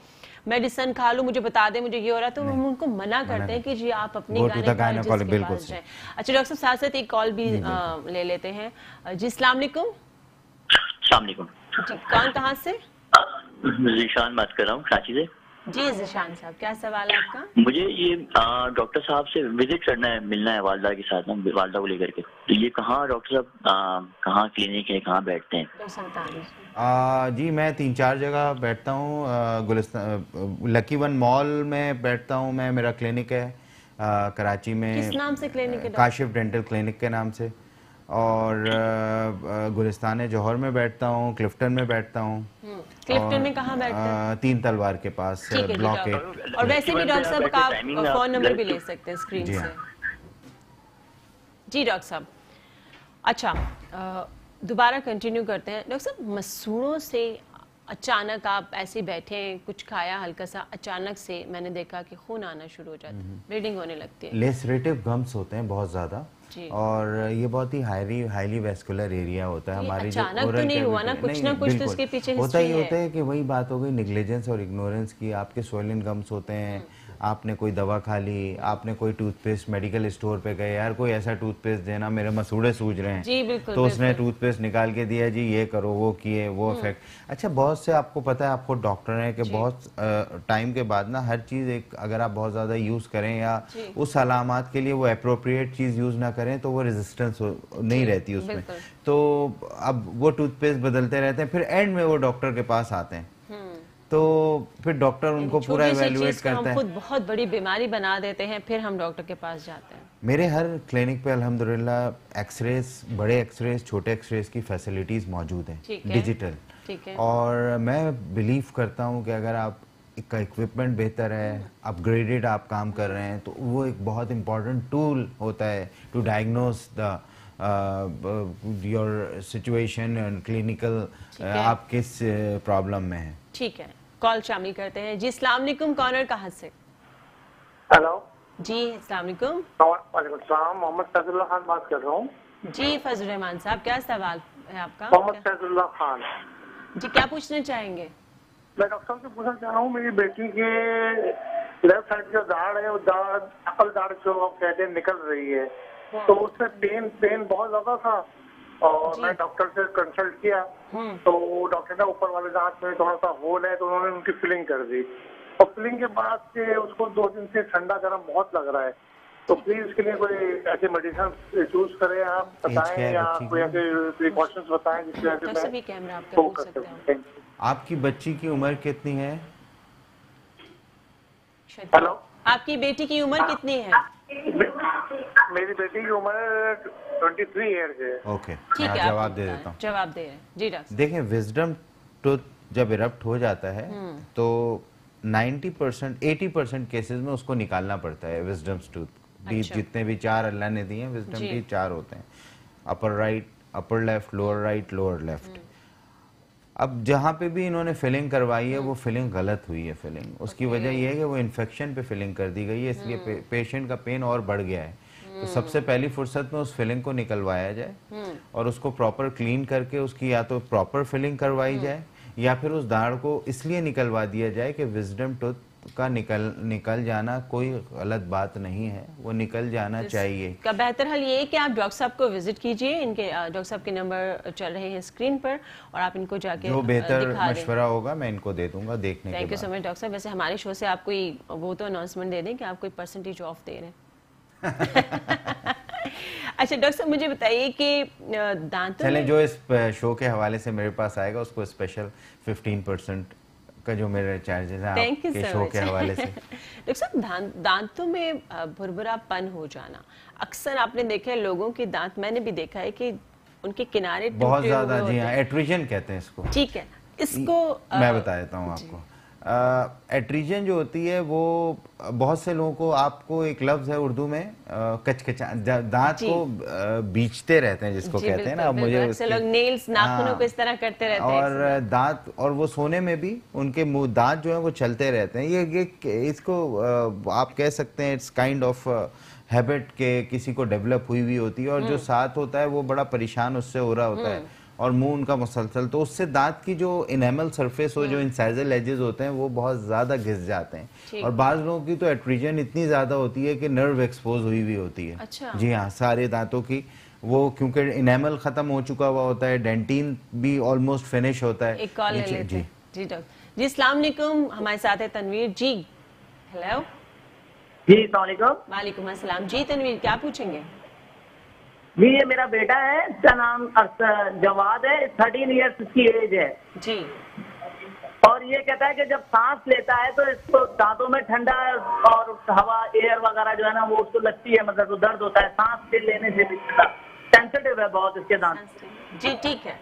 मेडिसिन खा लूं, मुझे बता दें मुझे ये हो रहा है, तो हम उनको मना करते हैं कि जी आप अपनी गायनेकोलॉजिस्ट के पास जाएं। अच्छा डॉक्टर साहब, साथ साथ एक कॉल भी ले लेते हैं। जी अस्सलाम वालेकुम। अस्सलाम वालेकुम। कौन कहाँ से? ज़ीशान बात कर रहा हूँ कराची से। जी ज़ीशान साहब, क्या सवाल है आपका? मुझे ये डॉक्टर साहब से विजिट करना है, मिलना है वालदा के साथ, वालदा को लेकर के। तो ये कहाँ डॉक्टर साहब, कहाँ क्लिनिक है, कहाँ बैठते हैं? जी मैं 3-4 जगह बैठता हूँ। गुलिस्तान लकी वन मॉल में बैठता हूँ मैं, मेरा क्लिनिक है कराची में। किस नाम से क्लिनिक है? काशिफ डेंटल क्लिनिक के नाम से। और गुलिस्तान जौहर में बैठता हूँ, क्लिफ्टन में बैठता हूँ। क्लिफ्टन में कहाँ बैठते हैं? 3 तलवार के पास, ब्लॉक 8। और वैसे भी डॉक्टर साहब का आप फोन नंबर भी ले सकते हैं स्क्रीन से। जी डॉक्टर साहब, अच्छा दोबारा कंटिन्यू करते हैं। डॉक्टर साहब, मसूड़ों से अचानक आप ऐसे बैठे हैं, कुछ खाया हल्का सा, अचानक से मैंने देखा कि खून आना शुरू हो जाता है, ब्लीडिंग होने लगती है। लेसरेटिव गम्स होते हैं बहुत ज़्यादा, और ये बहुत ही हाईली वेस्कुलर एरिया होता है। हमारी जो अचानक तो नहीं हुआ ना, कुछ ना कुछ तो इसके पीछे होता ही होता है कि वही बात हो गई निग्लिजेंस और इग्नोरेंस की। आपके स्वेलिन गम्स होते हैं, आपने कोई दवा खा ली, आपने कोई टूथपेस्ट मेडिकल स्टोर पे गए, यार कोई ऐसा टूथपेस्ट देना, मेरे मसूड़े सूज रहे हैं, जी बिल्कुल, तो उसने टूथपेस्ट निकाल के दिया, जी ये करो, वो किए, वो इफेक्ट। अच्छा, बहुत से आपको पता है, आपको डॉक्टर हैं कि बहुत टाइम के बाद ना हर चीज़ एक, अगर आप बहुत ज़्यादा यूज़ करें या उस अलामात के लिए वो अप्रोप्रिएट चीज़ यूज़ ना करें तो वो रेजिस्टेंस नहीं रहती उसमें। तो अब वो टूथपेस्ट बदलते रहते हैं, फिर एंड में वो डॉक्टर के पास आते हैं, तो फिर डॉक्टर उनको पूरा इवैल्यूएट करता है। हम खुद बहुत बड़ी बीमारी बना देते हैं, फिर हम डॉक्टर के पास जाते हैं। मेरे हर क्लिनिक पे अल्हम्दुलिल्लाह एक्सरेज, बड़े एक्सरेज, छोटे एक्सरेज की फैसिलिटीज़ मौजूद हैं, डिजिटल। ठीक है। और मैं बिलीव करता हूँ कि अगर आप का इक्विपमेंट बेहतर है, अपग्रेडेड आप काम कर रहे हैं, तो वो एक बहुत इम्पॉर्टेंट टूल होता है to diagnose the your situation and clinical आप किस प्रॉब्लम में हैं। ठीक है, कॉल शामिल करते हैं जी। अस्सलाम वालेकुम, कॉलर कहाँ से? हेलो जी, अस्सलाम वालेकुम। वालेकुम सलाम, मोहम्मद फैजुल्लाह खान बात कर रहा हूँ। जी फजल रहमान साहब, क्या सवाल है आपका? मोहम्मद फैजुल्लाह खान जी, क्या पूछना चाहेंगे? मैं डॉक्टर साहब से पूछना चाह रहा हूँ, मेरी बेटी के लेफ्ट साइड जो दाढ़ है वो दाढ़ अकल दाढ़ जो आप कहते हैं निकल रही है, तो उससे पेन बहुत ज्यादा था और मैं डॉक्टर से कंसल्ट किया तो डॉक्टर ने ऊपर वाले दांत में थोड़ा सा होल है तो उन्होंने उनकी फिलिंग कर दी और फिलिंग के बाद से उसको 2 दिन से ठंडा गर्म बहुत लग रहा है, तो प्लीज इसके लिए कोई ऐसे मेडिसिन चूज करें आप बताएं या कोई ऐसे प्रिकॉशंस बताएं जिससे मैं आपकी बच्ची की उम्र कितनी है? हेलो, आपकी बेटी की उम्र कितनी है? मेरी बेटी की उम्र 23 ईयर्स है। ओके, जवाब दे देता हूँ। जवाब दे रहे हैं जी डॉक्टर। देखें, विजडम टूथ जब इरप्ट हो जाता है तो 90% 80% केसेस में उसको निकालना पड़ता है विजडम टूथ। अच्छा। जितने भी 4 अल्लाह ने दिए हैं विजडम के 4 होते हैं, upper right, upper left, lower right, lower left. अब जहाँ पे भी इन्होंने फिलिंग करवाई है वो फिलिंग गलत हुई है। फिलिंग उसकी वजह यह है कि वो इन्फेक्शन पे फिलिंग कर दी गई है, इसलिए पेशेंट का पेन और बढ़ गया है। तो सबसे पहली फुर्सत में उस फिलिंग को निकलवाया जाए और उसको प्रॉपर क्लीन करके उसकी या तो प्रॉपर फिलिंग करवाई जाए या फिर उस दाढ़ को इसलिए निकलवा दिया जाए कि विजडम टूथ का निकल जाना कोई गलत बात नहीं है, वो निकल जाना चाहिए। का बेहतर हल ये है कि आप डॉक्टर साहब को विजिट कीजिए, इनके डॉक्टर साहब के नंबर चल रहे हैं स्क्रीन पर और आप इनको जाके जो बेहतर मशवरा होगा मैं इनको दे दूंगा देखने के बाद। Thank you so much doctor साहब। वैसे हमारे शो से आप कोई वो तो अनाउंसमेंट दे दें कि आप कोई परसेंटेज ऑफ दे रहे हैं। अच्छा डॉक्टर साहब मुझे बताइए कि दांतों चलें, जो इस शो के हवाले से मेरे पास आएगा उसको स्पेशल 15% का जो मेरे चार्जेस हैं आपके शो के हवाले से। डॉक्टर साहब, दांतों में भुरभुरापन हो जाना अक्सर आपने देखा है लोगों के दांत, मैंने भी देखा है कि उनके किनारे बहुत ज्यादा, जी हाँ, एट्रीजन कहते हैं इसको। ठीक है, इसको मैं बता देता हूँ आपको। एट्रीजन जो होती है वो बहुत से लोगों को, आपको एक लफ्ज है उर्दू में कचकचा, दांत को बीचते रहते हैं जिसको कहते हैं ना। मुझे लोग नेल्स नाखूनों को इस तरह करते रहते हैं और दांत, और वो सोने में भी उनके मुंह दांत जो है वो चलते रहते हैं। ये इसको आप कह सकते हैं इट्स काइंड ऑफ हैबिट के किसी को डेवलप हुई हुई होती है और जो साथ होता है वो बड़ा परेशान उससे हो रहा होता है और मुंह उनका मुसलसल, तो उससे दांत की जो इनेमल सरफेस हो, जो इंसाइजल एजेस होते हैं वो बहुत ज्यादा घिस जाते हैं। और बाज लोगों की तो एट्रीजन इतनी ज्यादा होती है कि नर्व एक्सपोज हुई हुई होती है। अच्छा। जी हाँ, सारे दांतों की, वो क्योंकि इनेमल खत्म हो चुका हुआ होता है, डेंटिन भी ऑलमोस्ट फिनिश होता है। एक कॉल ले लेते हैं जी डॉक्टर जी। अस्सलाम वालेकुम, हमारे साथ है तनवीर जी। हेलो जी, अस्सलाम वालेकुम। वालेकुम अस्सलाम जी। तनवीर क्या पूछेंगे? जी, ये मेरा बेटा है, इसका नाम जवाद है, 13 इयर्स इसकी एज है जी। और ये कहता है कि जब सांस लेता है तो इसको दांतों में ठंडा और हवा, एयर वगैरह जो है ना वो उसको लगती है, मतलब तो दर्द होता है सांस लेने से भी। सेंसिटिव है बहुत इसके दांत। जी ठीक है,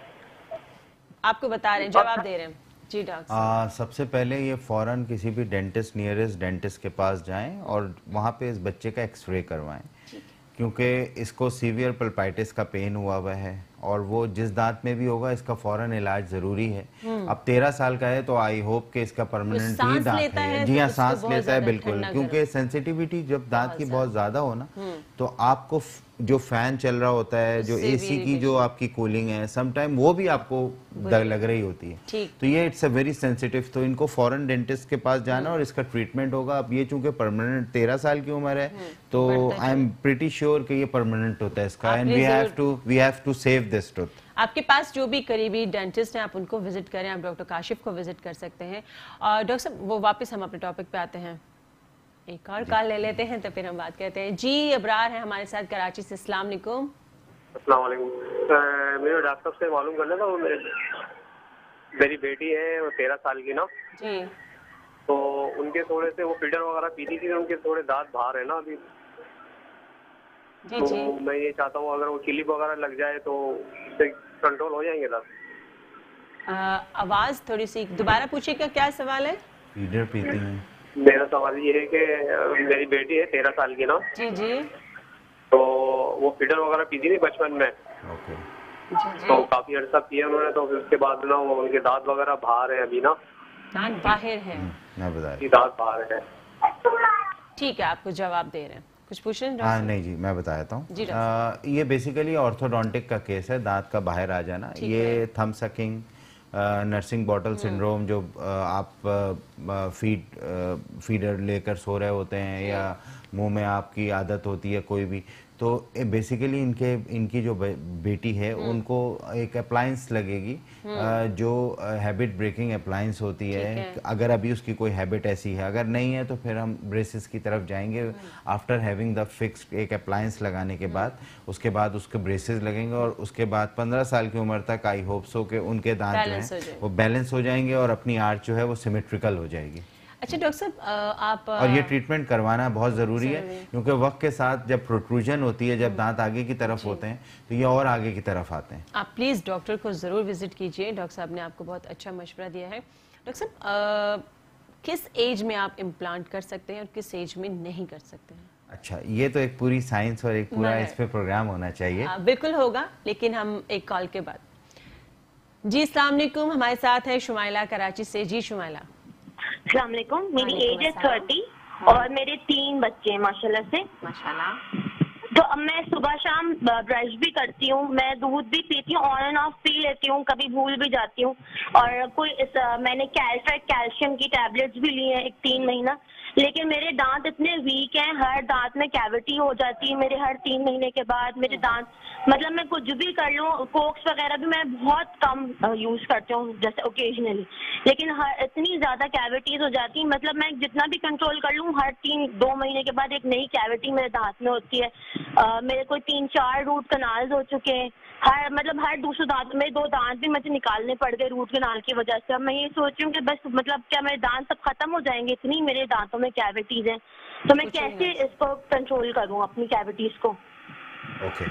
आपको बता रहे हैं, जवाब दे रहे हैं जी डॉक्टर। सबसे पहले ये फौरन किसी भी डेंटिस्ट, नियरेस्ट डेंटिस्ट के पास जाएं और वहाँ पे इस बच्चे का एक्सरे करवाएं, क्योंकि इसको सीवियर पल्पाइटिस का पेन हुआ हुआ है और वो जिस दांत में भी होगा इसका फौरन इलाज जरूरी है। अब 13 साल का है तो आई होप कि इसका परमानेंट ही दांत है। जी हाँ, सांस लेता है बिल्कुल, क्योंकि सेंसिटिविटी जब दांत की बहुत ज्यादा हो ना तो आपको जो फैन चल रहा होता है, जो एसी की जो आपकी कूलिंग है, समटाइम वो भी आपको लग रही होती है। तो ये इट्स अ वेरी सेंसिटिव, तो इनको फॉरेन डेंटिस्ट के पास जाना और इसका ट्रीटमेंट होगा। अब ये चूंकि परमानेंट 13 साल की उम्र है तो आई एम प्रीटी श्योर कि ये परमानेंट होता है इसका, and we have to save this tooth. आपके पास जो भी करीबी डेंटिस्ट हैं आप उनको विजिट करें, आप डॉक्टर काशिफ को विजिट कर सकते हैं। और डॉक्टर साहब, वो वापस हम अपने टॉपिक पे आते हैं, एक और कॉल ले लेते हैं तो फिर हम बात करते हैं। जी अबरार है हमारे साथ कराची से। अस्सलाम वालेकुम। अस्सलाम वालेकुम। मेरे डॉक्टर से मालूम करना था, वो मेरी बेटी है, वो 13 साल की ना जी, तो उनके थोड़े से वो फिल्टर वगैरह पीती थी, उनके थोड़े दांत बाहर है ना अभी। जी तो जी, मैं ये चाहता हूँ अगर वो क्लिप वगैरह लग जाए तो इससे कंट्रोल हो जाएंगे दांत। आवाज थोड़ी सी दोबारा पूछिएगा, क्या सवाल है? फीडर पीती हैं? मेरा सवाल ये है कि मेरी बेटी है 13 साल की ना। जी जी। तो वो फीडर वगैरह पीती नहीं बचपन में। ओके। तो काफी अरसा पिया उन्होंने, तो फिर उसके बाद ना वो उनके दांत वगैरह बाहर है अभी ना। दांत बाहर है? मैं बता रही, दांत बाहर है। ठीक है, आपको जवाब दे रहे हैं, कुछ पूछ रहे हैं? हाँ नहीं जी, मैं बता देता हूँ। ये बेसिकली ऑर्थोडोंटिक का केस है, दांत का बाहर आ जाना। ये thumb sucking, nursing bottle syndrome, जो आप फीडर लेकर सो रहे होते हैं या मुंह में आपकी आदत होती है कोई भी, तो बेसिकली इनकी जो बेटी है उनको एक अप्लायंस लगेगी जो हैबिट ब्रेकिंग अप्लायंस होती है। अगर अभी उसकी कोई हैबिट ऐसी है, अगर नहीं है तो फिर हम ब्रेसेस की तरफ जाएंगे आफ्टर हैविंग द फिक्स्ड एक अप्लायंस लगाने के बाद। उसके बाद उसके ब्रेसेस लगेंगे और उसके बाद 15 साल की उम्र तक आई होप सो के उनके दांत जो हैं वो बैलेंस हो जाएंगे और अपनी आर्च जो है वो सिमेट्रिकल हो जाएगी। अच्छा डॉक्टर साहब, आप और ये ट्रीटमेंट करवाना बहुत ज़रूरी है, क्योंकि वक्त के साथ जब प्रोट्रूजन होती है, जब दांत आगे की तरफ होते हैं तो ये और आगे की तरफ आते हैं। आप प्लीज़ डॉक्टर को ज़रूर विजिट कीजिए, डॉक्टर साहब ने आपको बहुत अच्छा मशवरा दिया है। डॉक्टर साहब, किस एज में आप इम्प्लांट कर सकते हैं और किस एज में नहीं कर सकते हैं? अच्छा, ये तो एक पूरी साइंस और एक पूरा इस पे प्रोग्राम होना चाहिए। बिल्कुल होगा, लेकिन हम एक कॉल के बाद। जी अस्सलाम वालेकुम, हमारे साथ है शुमाइला कराची से। जी शुमाइला। अस्सलाम वालेकुम, मेरी एज है 30 और मेरे 3 बच्चे हैं माशाल्लाह से। माशाल्लाह। तो अब मैं सुबह शाम ब्रश भी करती हूँ, मैं दूध भी पीती हूँ, ऑन एंड ऑफ पी लेती हूँ, कभी भूल भी जाती हूँ। और मैंने कैल्शियम की टैबलेट्स भी ली हैं 1-3 महीना, लेकिन मेरे दांत इतने वीक हैं, हर दांत में कैविटी हो जाती है मेरे हर 3 महीने के बाद। मेरे दांत मतलब मैं कुछ भी कर लूँ, कोक्स वगैरह भी मैं बहुत कम यूज करती हूँ, जैसे ओकेजनली, लेकिन इतनी ज्यादा कैविटीज हो जाती है। मतलब मैं जितना भी कंट्रोल कर लूँ, हर 2 महीने के बाद एक नई कैविटी मेरे दांत में होती है। मेरे को 3-4 रूट कनाल्स हो चुके हैं। हर दूसरे दांत में 2 दांत भी मुझे निकालने पड़ गए रूट कनाल की वजह से। अब मैं ये सोच रही हूँ कि बस मतलब क्या मेरे दांत सब खत्म हो जाएंगे, इतनी मेरे दांतों में कैविटीज हैं, तो मैं कैसे इसको कंट्रोल करूँ अपनी कैविटीज को? ओके,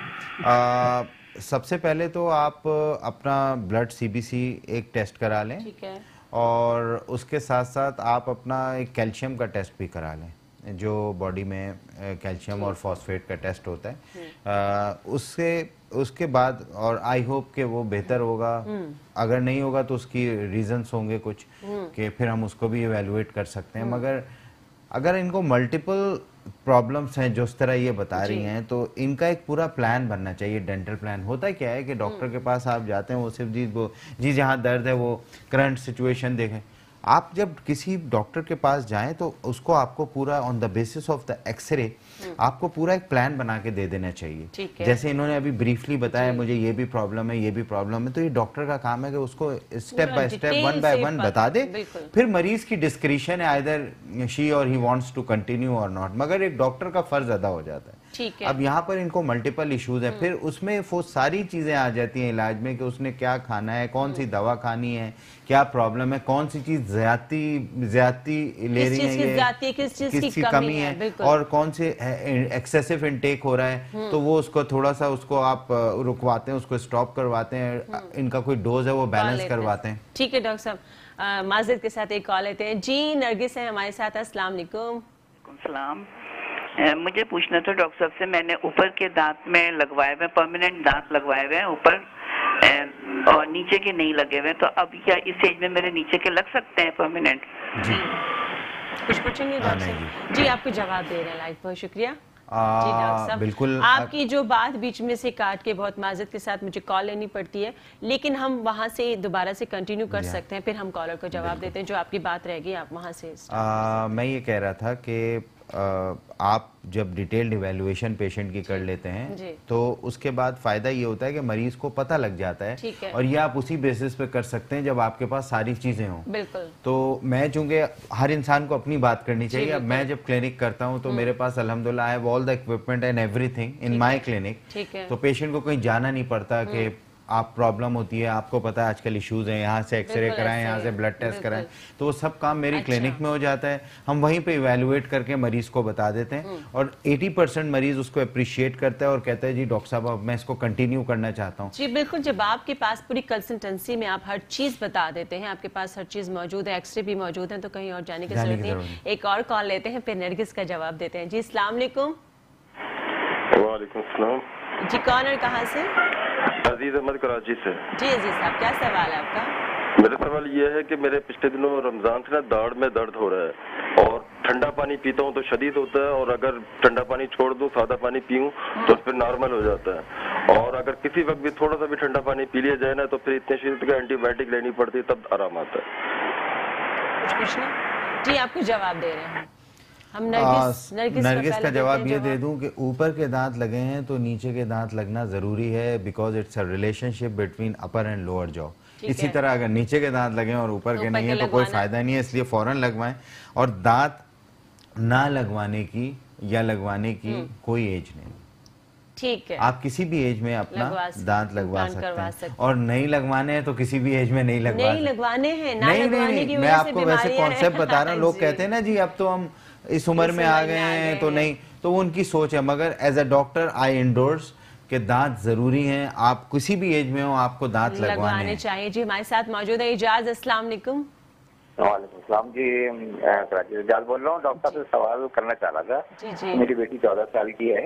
सबसे पहले तो आप अपना ब्लड सीबीसी एक टेस्ट करा लें। ठीक है। और उसके साथ साथ आप अपना एक कैल्शियम का टेस्ट भी करा लें, जो बॉडी में कैल्शियम और फॉस्फेट का टेस्ट होता है। उसके बाद, और आई होप कि वो बेहतर होगा। अगर नहीं होगा तो उसकी रीजंस होंगे कुछ कि फिर हम उसको भी इवेलुएट कर सकते हैं। मगर अगर इनको मल्टीपल प्रॉब्लम्स हैं जो इस तरह ये बता रही हैं, तो इनका एक पूरा प्लान बनना चाहिए, डेंटल प्लान। होता क्या है कि डॉक्टर के पास आप जाते हैं, वो सिर्फ जी जहाँ दर्द है वो करंट सिचुएशन देखें। आप जब किसी डॉक्टर के पास जाएं तो उसको आपको पूरा on the basis of the X-ray आपको पूरा एक प्लान बना के दे देना चाहिए। जैसे इन्होंने अभी ब्रीफली बताया मुझे ये भी प्रॉब्लम है, ये भी प्रॉब्लम है, तो ये डॉक्टर का काम है कि उसको स्टेप बाय स्टेप 1 बाय 1 बता दे। फिर मरीज की डिस्क्रिशन है, आइदर शी और ही वांट्स टू कंटिन्यू और नॉट, मगर एक डॉक्टर का फर्ज अदा हो जाता है। अब यहाँ पर इनको मल्टीपल इश्यूज है, फिर उसमें वो सारी चीजें आ जाती हैं इलाज में कि उसने क्या खाना है, कौन सी दवा खानी है, क्या प्रॉब्लम है, कौन सी चीज ज्यादती ले रही है, किस चीज की कमी है, और कौन से एक्सेसिव इनटेक हो रहा है, तो वो उसको थोड़ा सा उसको आप रुकवाते हैं, उसको स्टॉप करवाते हैं, इनका कोई डोज है वो बैलेंस करवाते हैं। ठीक है डॉक्टर साहब, माजिद के साथ एक कॉल लेते हैं। जी नरगिस है हमारे साथ। अस्सलाम वालेकुम। सलाम, मुझे पूछना था डॉक्टर साहब से, मैंने ऊपर के दांत में लगवाए हुए, परमानेंट दांत लगवाए हुए हैं ऊपर, और नीचे के नहीं लगे हुए, तो अब क्या इस एज में मेरे नीचे के लग सकते हैं परमानेंट? जी कुछ पूछेंगे डॉक्टर साहब? जी आपको जवाब दे रहे हैं लाइव, बहुत शुक्रिया। जी डॉक्टर साहब, बिल्कुल। आपकी जो बात बीच में से काट के बहुत माजरत के साथ मुझे कॉल लेनी पड़ती है, लेकिन हम वहां से दोबारा से कंटिन्यू कर सकते हैं, फिर हम कॉलर को जवाब देते हैं। जो आपकी बात रहेगी आप वहां से। मैं ये कह रहा था कि आप जब डिटेल्ड इवैल्यूएशन पेशेंट की कर लेते हैं तो उसके बाद फायदा ये होता है कि मरीज को पता लग जाता है, और ये आप उसी बेसिस पे कर सकते हैं जब आपके पास सारी चीजें हों। बिल्कुल। तो मैं चूंकि हर इंसान को अपनी बात करनी चाहिए, अब मैं जब क्लिनिक करता हूं तो मेरे पास अल्हम्दुलिल्लाह I have all the equipment and everything in my clinic, तो पेशेंट को कहीं जाना नहीं पड़ता कि आप प्रॉब्लम होती है, आपको पता है आजकल इश्यूज हैं, यहाँ से एक्सरे कराएं, यहाँ से ब्लड टेस्ट कराएं, तो वो सब काम मेरी क्लिनिक में हो जाता है। हम वहीं पे इवैल्यूएट करके मरीज को बता देते हैं और 80% मरीज उसको अप्रिशिएट करता है और कहता है जी डॉक्टर साहब अब मैं इसको कंटिन्यू करना चाहता हूँ। जी बिल्कुल, जब आपके पास पूरी कंसल्टेंसी में आप हर चीज बता देते हैं, आपके पास हर चीज मौजूद है, एक्सरे भी मौजूद है, तो कहीं और जाने की जरूरत नहीं। एक और कॉल लेते हैं, फिर नरगिस का जवाब देते हैं। जी अस्सलाम वालेकुम। वालेकुम सलाम। जी कौन और कहाँ से? अजीज अहमद कराची से। जी अजीज साहब, क्या सवाल है आपका? मेरा सवाल ये है कि मेरे पिछले दिनों रमजान से ना दाढ़ में दर्द हो रहा है और ठंडा पानी पीता हूँ तो शदीद होता है, और अगर ठंडा पानी छोड़ दूँ सादा पानी पीऊँ तो फिर नॉर्मल हो जाता है, और अगर किसी वक्त भी थोड़ा सा भी ठंडा पानी पी लिया जाए ना तो फिर इतने शरीर का एंटीबायोटिक लेनी पड़ती है, तब आराम आता है। कुछ पूछना? जी आपको जवाब दे रहे हैं हम। नरगिस का जवाब ये दे दूं कि ऊपर के दांत लगे हैं तो नीचे के दांत लगना जरूरी है, because it's a relationship between upper and lower jaw. इसी तरह अगर नीचे के दांत लगे और ऊपर के नहीं है तो कोई फायदा नहीं है, इसलिए फौरन लगवाएं। और दांत ना लगवाने की या लगवाने की कोई एज नहीं, ठीक है, आप किसी भी एज में अपना दांत लगवा सकते हैं, और नहीं लगवाने हैं तो किसी भी एज में नहीं लगवाने हैं। नहीं, मैं आपको वैसे कॉन्सेप्ट बता रहा हूँ। लोग कहते हैं ना जी अब तो हम इस उम्र में आ गए हैं तो नहीं, तो वो उनकी सोच है, मगर as a doctor I endorse कि दांत जरूरी हैं। आप किसी भी एज में हो आपको दांत लगवाने चाहिए। जी हमारे साथ मौजूद है इजाज। अस्सलाम वालेकुम। वालेकुम सलाम जी, कराची से इजाज बोल रहा हूँ। डॉक्टर साहब से सवाल करना चाह रहा था। जी। मेरी बेटी 14 साल की है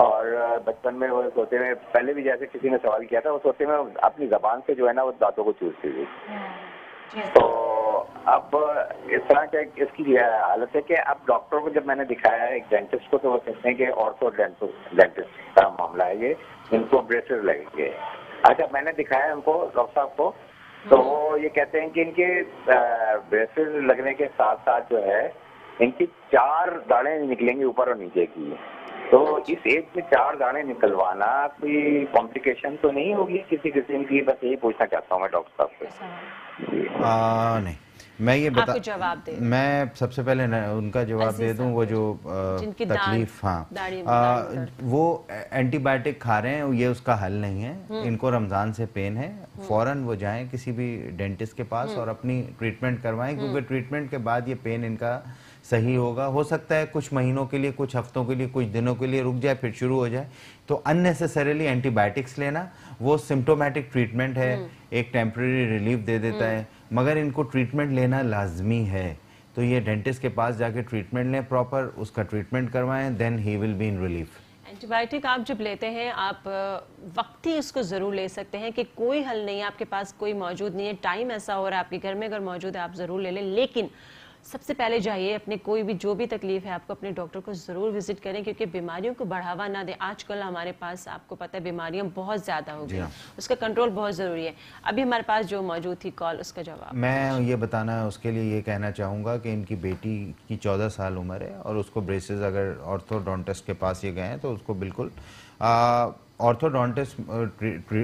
और बचपन में वो सोते में, पहले भी जैसे किसी ने सवाल किया था, वो सोते में अपनी जबान से जो है ना वो दांतों को चूसती थी। तो अब इस तरह का इसकी हालत है कि अब डॉक्टर को जब मैंने दिखाया है एक डेंटिस्ट को, तो वो कहते हैं कि ऑर्थो डेंटिस्ट का मामला है ये, इनको ब्रेसेस लगेंगे। अच्छा, मैंने दिखाया उनको डॉक्टर साहब को, तो वो ये कहते हैं कि इनके ब्रेसेस लगने के साथ साथ जो है इनकी 4 दाढ़ें निकलेंगी ऊपर और नीचे की। तो इस एज में 4 दाढ़ें निकलवाना कोई कॉम्प्लिकेशन तो नहीं होगी किसी किस्म की? बस यही पूछना चाहता हूँ मैं डॉक्टर साहब से। नहीं, मैं ये मैं सबसे पहले उनका जवाब दे दूं। वो जो तकलीफ, हाँ, वो एंटीबायोटिक खा रहे हैं, ये उसका हल नहीं है। इनको रमजान से पेन है, फौरन वो जाएं किसी भी डेंटिस्ट के पास और अपनी ट्रीटमेंट करवाएं, क्योंकि ट्रीटमेंट के बाद ये पेन इनका सही होगा। हो सकता है कुछ महीनों के लिए, कुछ हफ्तों के लिए, कुछ दिनों के लिए रुक जाए, फिर शुरू हो जाए। तो अननेसेसरीली एंटीबायोटिक्स लेना वो सिम्टोमेटिक ट्रीटमेंट है, एक टेम्परेरी रिलीफ दे देता है, मगर इनको ट्रीटमेंट लेना लाजमी है। तो ये डेंटिस्ट के पास जाके ट्रीटमेंट लें, प्रॉपर उसका ट्रीटमेंट करवाएं, then he will be in relief. Antibiotic आप जब लेते हैं, आप वक्ती उसको ज़रूर ले सकते हैं कि कोई हल नहीं है, आपके पास कोई मौजूद नहीं है, टाइम ऐसा हो रहा है आपके घर में, अगर मौजूद है आप ज़रूर ले लें। लेकिन सबसे पहले जाइए, अपने कोई भी जो भी तकलीफ है आपको अपने डॉक्टर को ज़रूर विजिट करें, क्योंकि बीमारियों को बढ़ावा ना दें। आजकल हमारे पास आपको पता है बीमारियां बहुत ज़्यादा हो गई, उसका कंट्रोल बहुत ज़रूरी है। अभी हमारे पास जो मौजूद थी कॉल, उसका जवाब मैं ये बताना है, उसके लिए ये कहना चाहूँगा कि इनकी बेटी की 14 साल उम्र है और उसको ब्रेसेस अगर ऑर्थोडोंटिस्ट के पास ये गए हैं तो उसको बिल्कुल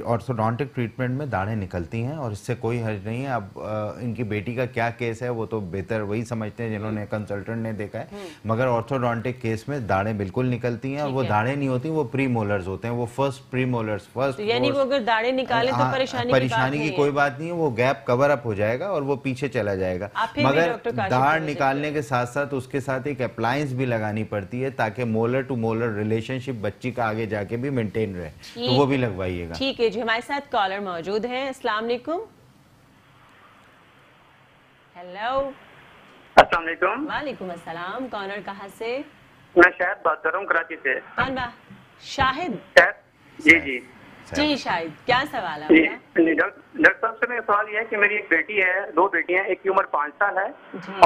ऑर्थोडोंटिक ट्रीटमेंट में दाढ़ें निकलती हैं और इससे कोई हर्ज नहीं है। अब इनकी बेटी का क्या केस है वो तो बेहतर वही समझते हैं जिन्होंने कंसल्टेंट ने देखा है, मगर ऑर्थोडोंटिक केस में दाढ़ें बिल्कुल निकलती हैं और वो दाढ़ें नहीं होती, वो प्री मोलर्स होते हैं, वो फर्स्ट प्री मोलर्स फर्स्ट। यानी वो अगर दाढ़ें निकाले तो परेशानी की कोई बात नहीं है, वो गैप कवर अप हो जाएगा और वो पीछे चला जाएगा। मगर दाढ़ निकालने के साथ साथ उसके साथ एक अप्लायंस भी लगानी पड़ती है ताकि मोलर टू मोलर रिलेशनशिप बच्ची का आगे जाके भी मेंटेन रहे, तो वो भी लगवाइएगा। ठीक है जी, हमारे साथ कॉलर मौजूद हैं। अस्सलाम वालेकुम। हेलो, अस्सलाम वालेकुम। वालेकुम अस्सलाम। कौन और कहाँ से? मैं शाहिद बात कर रहा हूँ कराची से। कौन बा? शाहिद? जी जी जी शाहिद, क्या सवाल है आपका? डॉक्टर साहब से मेरा सवाल ये है कि मेरी एक बेटी है, 2 बेटियां, एक की उम्र 5 साल है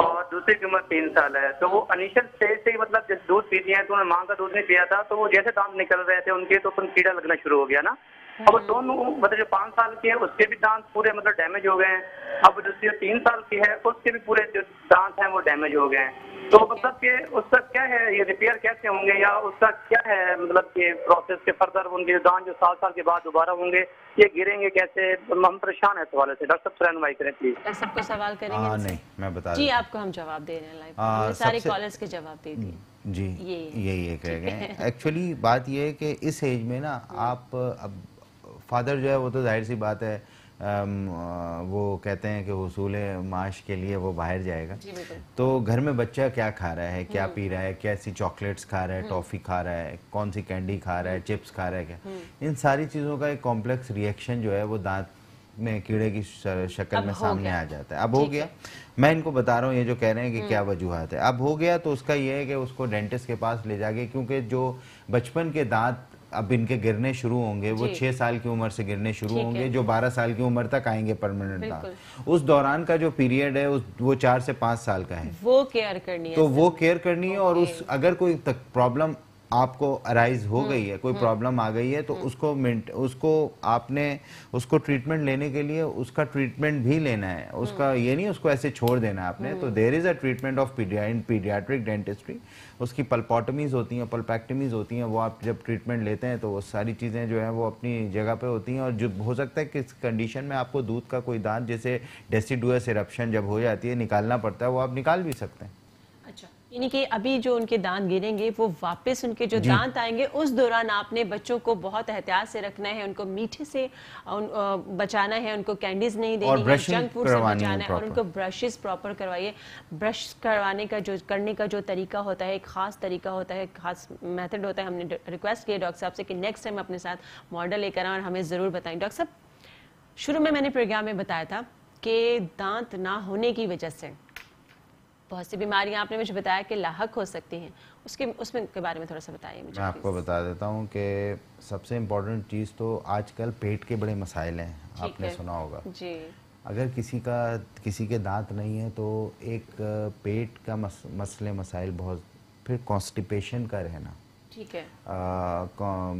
और दूसरी की उम्र 3 साल है। तो वो इनिशियल स्टेज से ही मतलब जब दूध पीती हैं तो उन्हें माँ का दूध नहीं पिया था, तो वो जैसे दांत निकल रहे थे उनके तो कीड़ा लगना शुरू हो गया ना। अब दोनों मतलब जो 5 साल की है उसके भी दांत पूरे मतलब डैमेज हो गए हैं, अब दूसरी 3 साल की है उसके भी पूरे जो दांत हैं वो डैमेज हो गए हैं। तो मतलब कि उसका क्या है, ये रिपेयर कैसे होंगे या उसका क्या है मतलब कि प्रोसेस के फर्दर उनके दांत जो 7 साल के बाद दोबारा होंगे ये गिरेंगे कैसे? हम परेशान है इस हवाले से, डॉक्टर साहब रहनुमाई करें प्लीज। सबको सवाल करेंगे? नहीं, मैं बता जी आपको हम जवाब दे रहे हैं लाइव, सारे कॉलर्स के जवाब दे दिए जी। यही कह गए। एक्चुअली बात ये है कि इस एज में ना आप अब फादर जो है वो तो जाहिर सी बात है वो कहते हैं कि हुसूल माश के लिए वो बाहर जाएगा, तो घर में बच्चा क्या खा रहा है, क्या पी रहा है, कैसी चॉकलेट्स खा रहा है, टॉफ़ी खा रहा है, कौन सी कैंडी खा रहा है, चिप्स खा रहा है, क्या, इन सारी चीज़ों का एक कॉम्प्लेक्स रिएक्शन जो है वो दांत में कीड़े की शक्ल में सामने आ जाता है। अब हो गया, मैं इनको बता रहा हूँ ये जो कह रहे हैं कि क्या वजूहत है, अब हो गया तो उसका ये है कि उसको डेंटिस्ट के पास ले जाके, क्योंकि जो बचपन के दांत अब इनके गिरने शुरू होंगे वो 6 साल की उम्र से गिरने शुरू होंगे, जो 12 साल की उम्र तक आएंगे परमानेंट दांत। उस दौरान का जो पीरियड है वो 4 से 5 साल का है, वो केयर करनी है, तो वो केयर करनी है। और उस अगर कोई प्रॉब्लम आपको अराइज हो गई है, कोई प्रॉब्लम आ गई है, तो उसको ट्रीटमेंट लेने के लिए उसका ट्रीटमेंट भी लेना है, उसका ये नहीं उसको ऐसे छोड़ देना आपने। तो there is a treatment of paediatric dentistry, उसकी पल्पोटमीज होती हैं, पल्पैक्टमीज होती हैं, वो आप जब ट्रीटमेंट लेते हैं तो वो सारी चीज़ें जो हैं वो अपनी जगह पे होती हैं। और जो हो सकता है कि इस कंडीशन में आपको दूध का कोई दांत जैसे डेसिडुअस इरप्शन जब हो जाती है निकालना पड़ता है, वो आप निकाल भी सकते हैं। अच्छा, यानी कि अभी जो उनके दांत गिरेंगे वो वापस उनके जो दांत आएंगे उस दौरान आपने बच्चों को बहुत एहतियात से रखना है, उनको मीठे से बचाना है, उनको कैंडीज नहीं देनी है, जंक फूड से बचाना है, और उनको ब्रशेस प्रॉपर करवाइए। ब्रश करवाने का करने का जो तरीका होता है, एक खास तरीका होता है, खास मेथड होता है। हमने रिक्वेस्ट किया डॉक्टर साहब से कि नेक्स्ट टाइम अपने साथ मॉडल लेकर आएं और हमें ज़रूर बताएं। डॉक्टर साहब, शुरू में मैंने प्रोग्राम में बताया था कि दांत ना होने की वजह से बहुत सी बीमारियां आपने मुझे बताया कि लाहक हो सकती हैं, उसमें के बारे में थोड़ा सा बताइए मुझे। मैं आपको बता देता हूं कि सबसे इम्पोर्टेंट चीज़ तो आजकल पेट के बड़े मसाइल हैं, आपने सुना होगा जी। अगर किसी के दांत नहीं है तो एक पेट का मसले मसाइल बहुत, फिर कॉन्स्टिपेशन का रहना, ठीक है,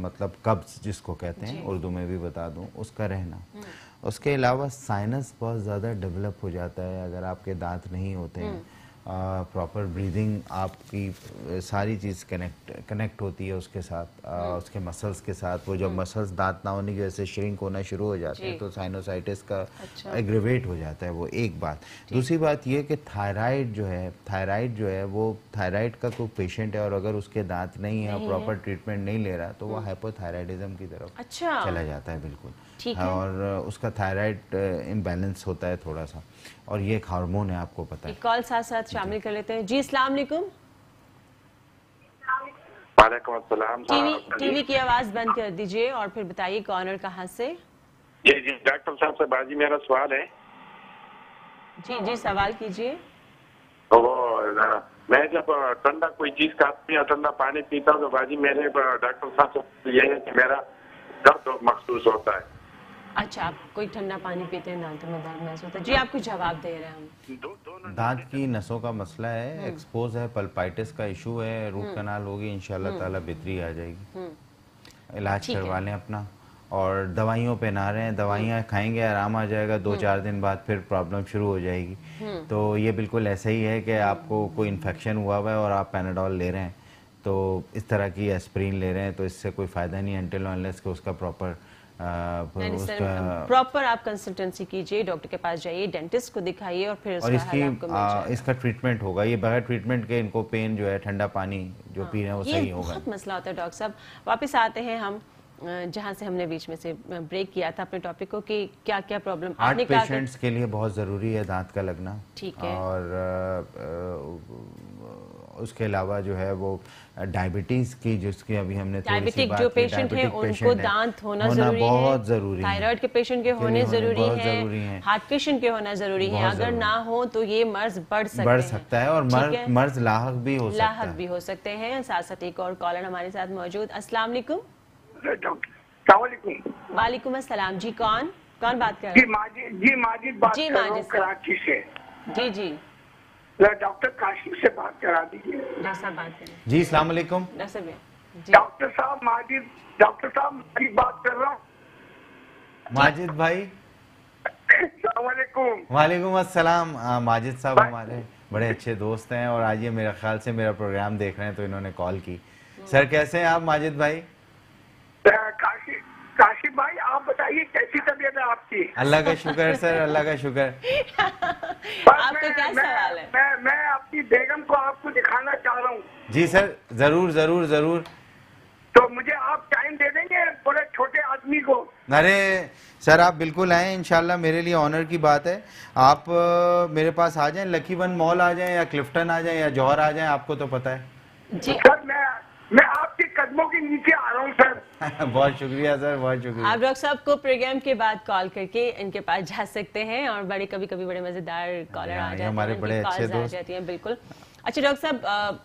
मतलब कब्ज जिसको कहते हैं, उर्दू में भी बता दूं, उसका रहना। उसके अलावा साइनस बहुत ज़्यादा डेवलप हो जाता है अगर आपके दांत नहीं होते हैं। प्रॉपर ब्रीदिंग, आपकी सारी चीज़ कनेक्ट होती है उसके साथ, उसके मसल्स के साथ। वो जब मसल्स दांत ना होने की वजह से श्रिंक होना शुरू हो जाते हैं तो साइनोसाइटिस का एग्रेवेट हो जाता है, वो एक बात। दूसरी बात ये कि थायराइड जो है वो थायराइड का कोई पेशेंट है और अगर उसके दांत नहीं है और प्रॉपर ट्रीटमेंट नहीं ले रहा तो वो हाइपोथायराइडिज्म की तरफ चला जाता है, बिल्कुल। और उसका थायराइड इम्बैलेंस होता है थोड़ा सा, और ये एक हार्मोन है, आपको पता है। कॉल साथ साथ शामिल कर लेते हैं। जी, अस्सलाम वालेकुम। वालेकुम अस्सलाम। टीवी की आवाज बंद कर दीजिए और फिर बताइए कौन और कहां से। जी जी, डॉक्टर साहब से बाजी मेरा सवाल है। जी जी, सवाल कीजिए। वो मैं जब ठंडा कोई चीज खाती या ठंडा पानी पीता हूँ तो बाजी मेरे डॉक्टर साहब से ये है कि मेरा दर्द महसूस होता है। अच्छा, आप कोई ठंडा पानी पीते हैं, दांतों में दर्द महसूस होता है। जी, आपको जवाब दे रहे हैं हम। दांत की नसों का मसला है, एक्सपोज है, पल्पाइटिस का इशू है, रूट कनाल होगी, इंशाल्लाह ताला बेहतरी आ जाएगी। इलाज करवा लें अपना, और दवाइयों पे ना रहें, दवाइयाँ खाएंगे आराम आ जाएगा, 2-4 दिन बाद फिर प्रॉब्लम शुरू हो जाएगी। तो ये बिल्कुल ऐसा ही है कि आपको कोई इन्फेक्शन हुआ हुआ है और आप पैनाडोल ले रहे हैं, तो इस तरह की एस्प्रिन ले रहे हैं, तो इससे कोई फ़ायदा नहीं, अनटिल अनलेस कि उसका प्रॉपर आप कंसल्टेंसी कीजिए, डॉक्टर के पास जाइए, डेंटिस्ट को दिखाइए और फिर इसका ट्रीटमेंट होगा। ये बगैर ट्रीटमेंट के इनको पेन जो है, ठंडा पानी जो पी रहे हैं वो सही होगा। बहुत मसला होता है डॉक्टर साहब। वापस आते हैं हम जहाँ से हमने बीच में से ब्रेक किया था अपने टॉपिक को कि क्या क्या प्रॉब्लम हार्ट पेशेंट्स के लिए बहुत ज़रूरी है दांत का लगना, ठीक है। और उसके अलावा जो है वो डायबिटीज की, जिसकी अभी हमने थोड़ी सी बात की, जो पेशेंट है उनको दांत होना जरूरी है, बहुत जरूरी है। थायराइड के पेशेंट के होने जरूरी है, हार्ट पेशेंट के होना जरूरी है। अगर ना हो तो ये मर्ज बढ़ सकता है और मर्ज लाहक भी हो सकते हैं। साथ साथ एक और कॉलर हमारे साथ मौजूद। अस्सलाम वालेकुम। वालेकुम अस्सलाम। जी, कौन बात कर रहे हैं? जी, माजिद बात कर रहा हूं कराची से। जी जी, डॉक्टर काशिफ से बात करा दीजिए। जी, अस्सलाम वालेकुम। डॉक्टर साहब माजिद बात कर रहा हूँ। माजिद भाई, वालेकुम अस्सलाम। माजिद साहब हमारे बड़े अच्छे दोस्त हैं और आज ये मेरे ख्याल से मेरा प्रोग्राम देख रहे हैं, तो इन्होंने कॉल की। सर कैसे हैं आप माजिद भाई? काशिफ भाई, आप बताइए कैसी तबीयत है आपकी? अल्लाह का शुक्र सर, अल्लाह का शुक्र। आपका क्या सवाल है? मैं अपनी बेगम को आपको दिखाना चाह रहा हूँ। जी सर, जरूर जरूर जरूर। तो मुझे आप टाइम दे देंगे पूरे छोटे आदमी को? अरे सर आप बिल्कुल आएँ, इंशाल्लाह मेरे लिए ऑनर की बात है। आप मेरे पास आ जाएं, लकी वन मॉल आ जाएं या क्लिफ्टन आ जाएं या जौहर आ जाएं, आपको तो पता है जी। सर मैं आपके कदमों के नीचे आ रहा हूँ सर। बहुत शुक्रिया सर, बहुत शुक्रिया। आप डॉक्टर साहब को प्रोग्राम के बाद कॉल करके इनके पास जा सकते हैं और बड़े कभी कभी बड़े मजेदार कॉलर आ जाते हैं, हमारे बड़े अच्छे दोस्त जाती हैं। बिल्कुल। अच्छा डॉक्टर साहब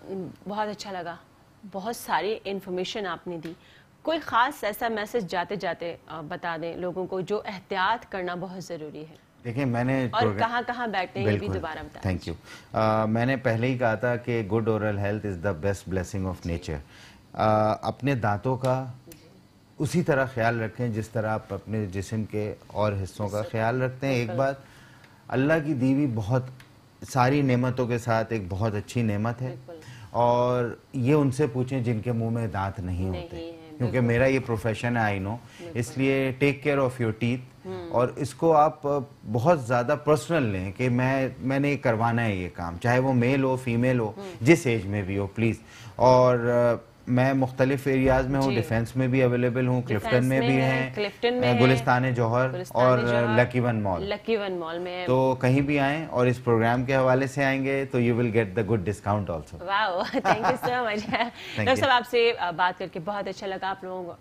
बहुत अच्छा लगा, बहुत सारी इंफॉर्मेशन आपने दी। कोई खास ऐसा मैसेज जाते जाते बता दें लोगों को जो एहतियात करना बहुत जरूरी है? देखिए मैंने और कहाँ बैठते हैं ये भी दोबारा बताएं। Thank you. मैंने पहले ही कहा था कि good oral health is the best blessing of nature. अपने दांतों का उसी तरह ख्याल रखें जिस तरह आप अपने जिस्म के और हिस्सों का ख्याल रखते हैं। एक बात, अल्लाह की दी हुई बहुत सारी नेमतों के साथ एक बहुत अच्छी नेमत है, और ये उनसे पूछें जिनके मुंह में दांत नहीं होते, क्योंकि मेरा ये प्रोफेशन है, आई नो। इसलिए take care of your teeth, और इसको आप बहुत ज़्यादा पर्सनल लें कि मैंने करवाना है ये काम, चाहे वो मेल हो फीमेल हो, जिस एज में भी हो प्लीज़। और मैं मुख्तलिफ एरियाज में हूँ, डिफेंस में भी अवेलेबल हूँ, क्लिफ्टन में भी हैं, गुलिस्तान जौहर और लकी वन मॉल में, तो कहीं भी आएँ और इस प्रोग्राम के हवाले से आएंगे तो you will get the good discount also. Wow, thank you so much. Doctor साहब आपसे बात करके बहुत अच्छा लगा। आप लोगों को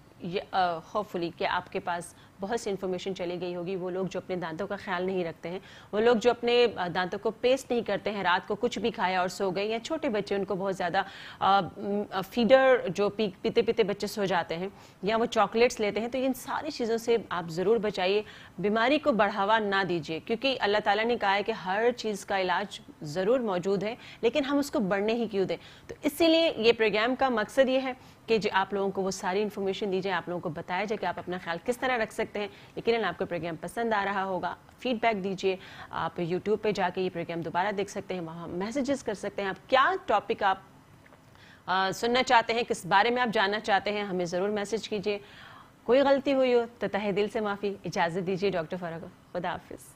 होपफुली कि आपके पास बहुत सी इन्फॉर्मेशन चली गई होगी। वो लोग जो अपने दांतों का ख्याल नहीं रखते हैं, वो लोग जो अपने दांतों को पेस्ट नहीं करते हैं, रात को कुछ भी खाया और सो गए, या छोटे बच्चे उनको बहुत ज़्यादा फीडर जो पीते पीते बच्चे सो जाते हैं, या वो चॉकलेट्स लेते हैं, तो इन सारी चीज़ों से आप ज़रूर बचाइए। बीमारी को बढ़ावा ना दीजिए, क्योंकि अल्लाह ताला ने कहा है कि हर चीज़ का इलाज ज़रूर मौजूद है, लेकिन हम उसको बढ़ने ही क्यों दें। तो इसीलिए ये प्रोग्राम का मकसद ये है कि जो आप लोगों को वो सारी इन्फॉर्मेशन दी जाए, आप लोगों को बताया जाए कि आप अपना ख्याल किस तरह रख सकते हैं। लेकिन आपको प्रोग्राम पसंद आ रहा होगा, फीडबैक दीजिए। आप यूट्यूब पे जाके ये प्रोग्राम दोबारा देख सकते हैं, वहाँ मैसेजेस कर सकते हैं। आप क्या टॉपिक आप सुनना चाहते हैं, किस बारे में आप जानना चाहते हैं, हमें ज़रूर मैसेज कीजिए। कोई गलती हुई हो तो तहे दिल से माफ़ी, इजाज़त दीजिए डॉक्टर फ़राह को। खुदा हाफिज़।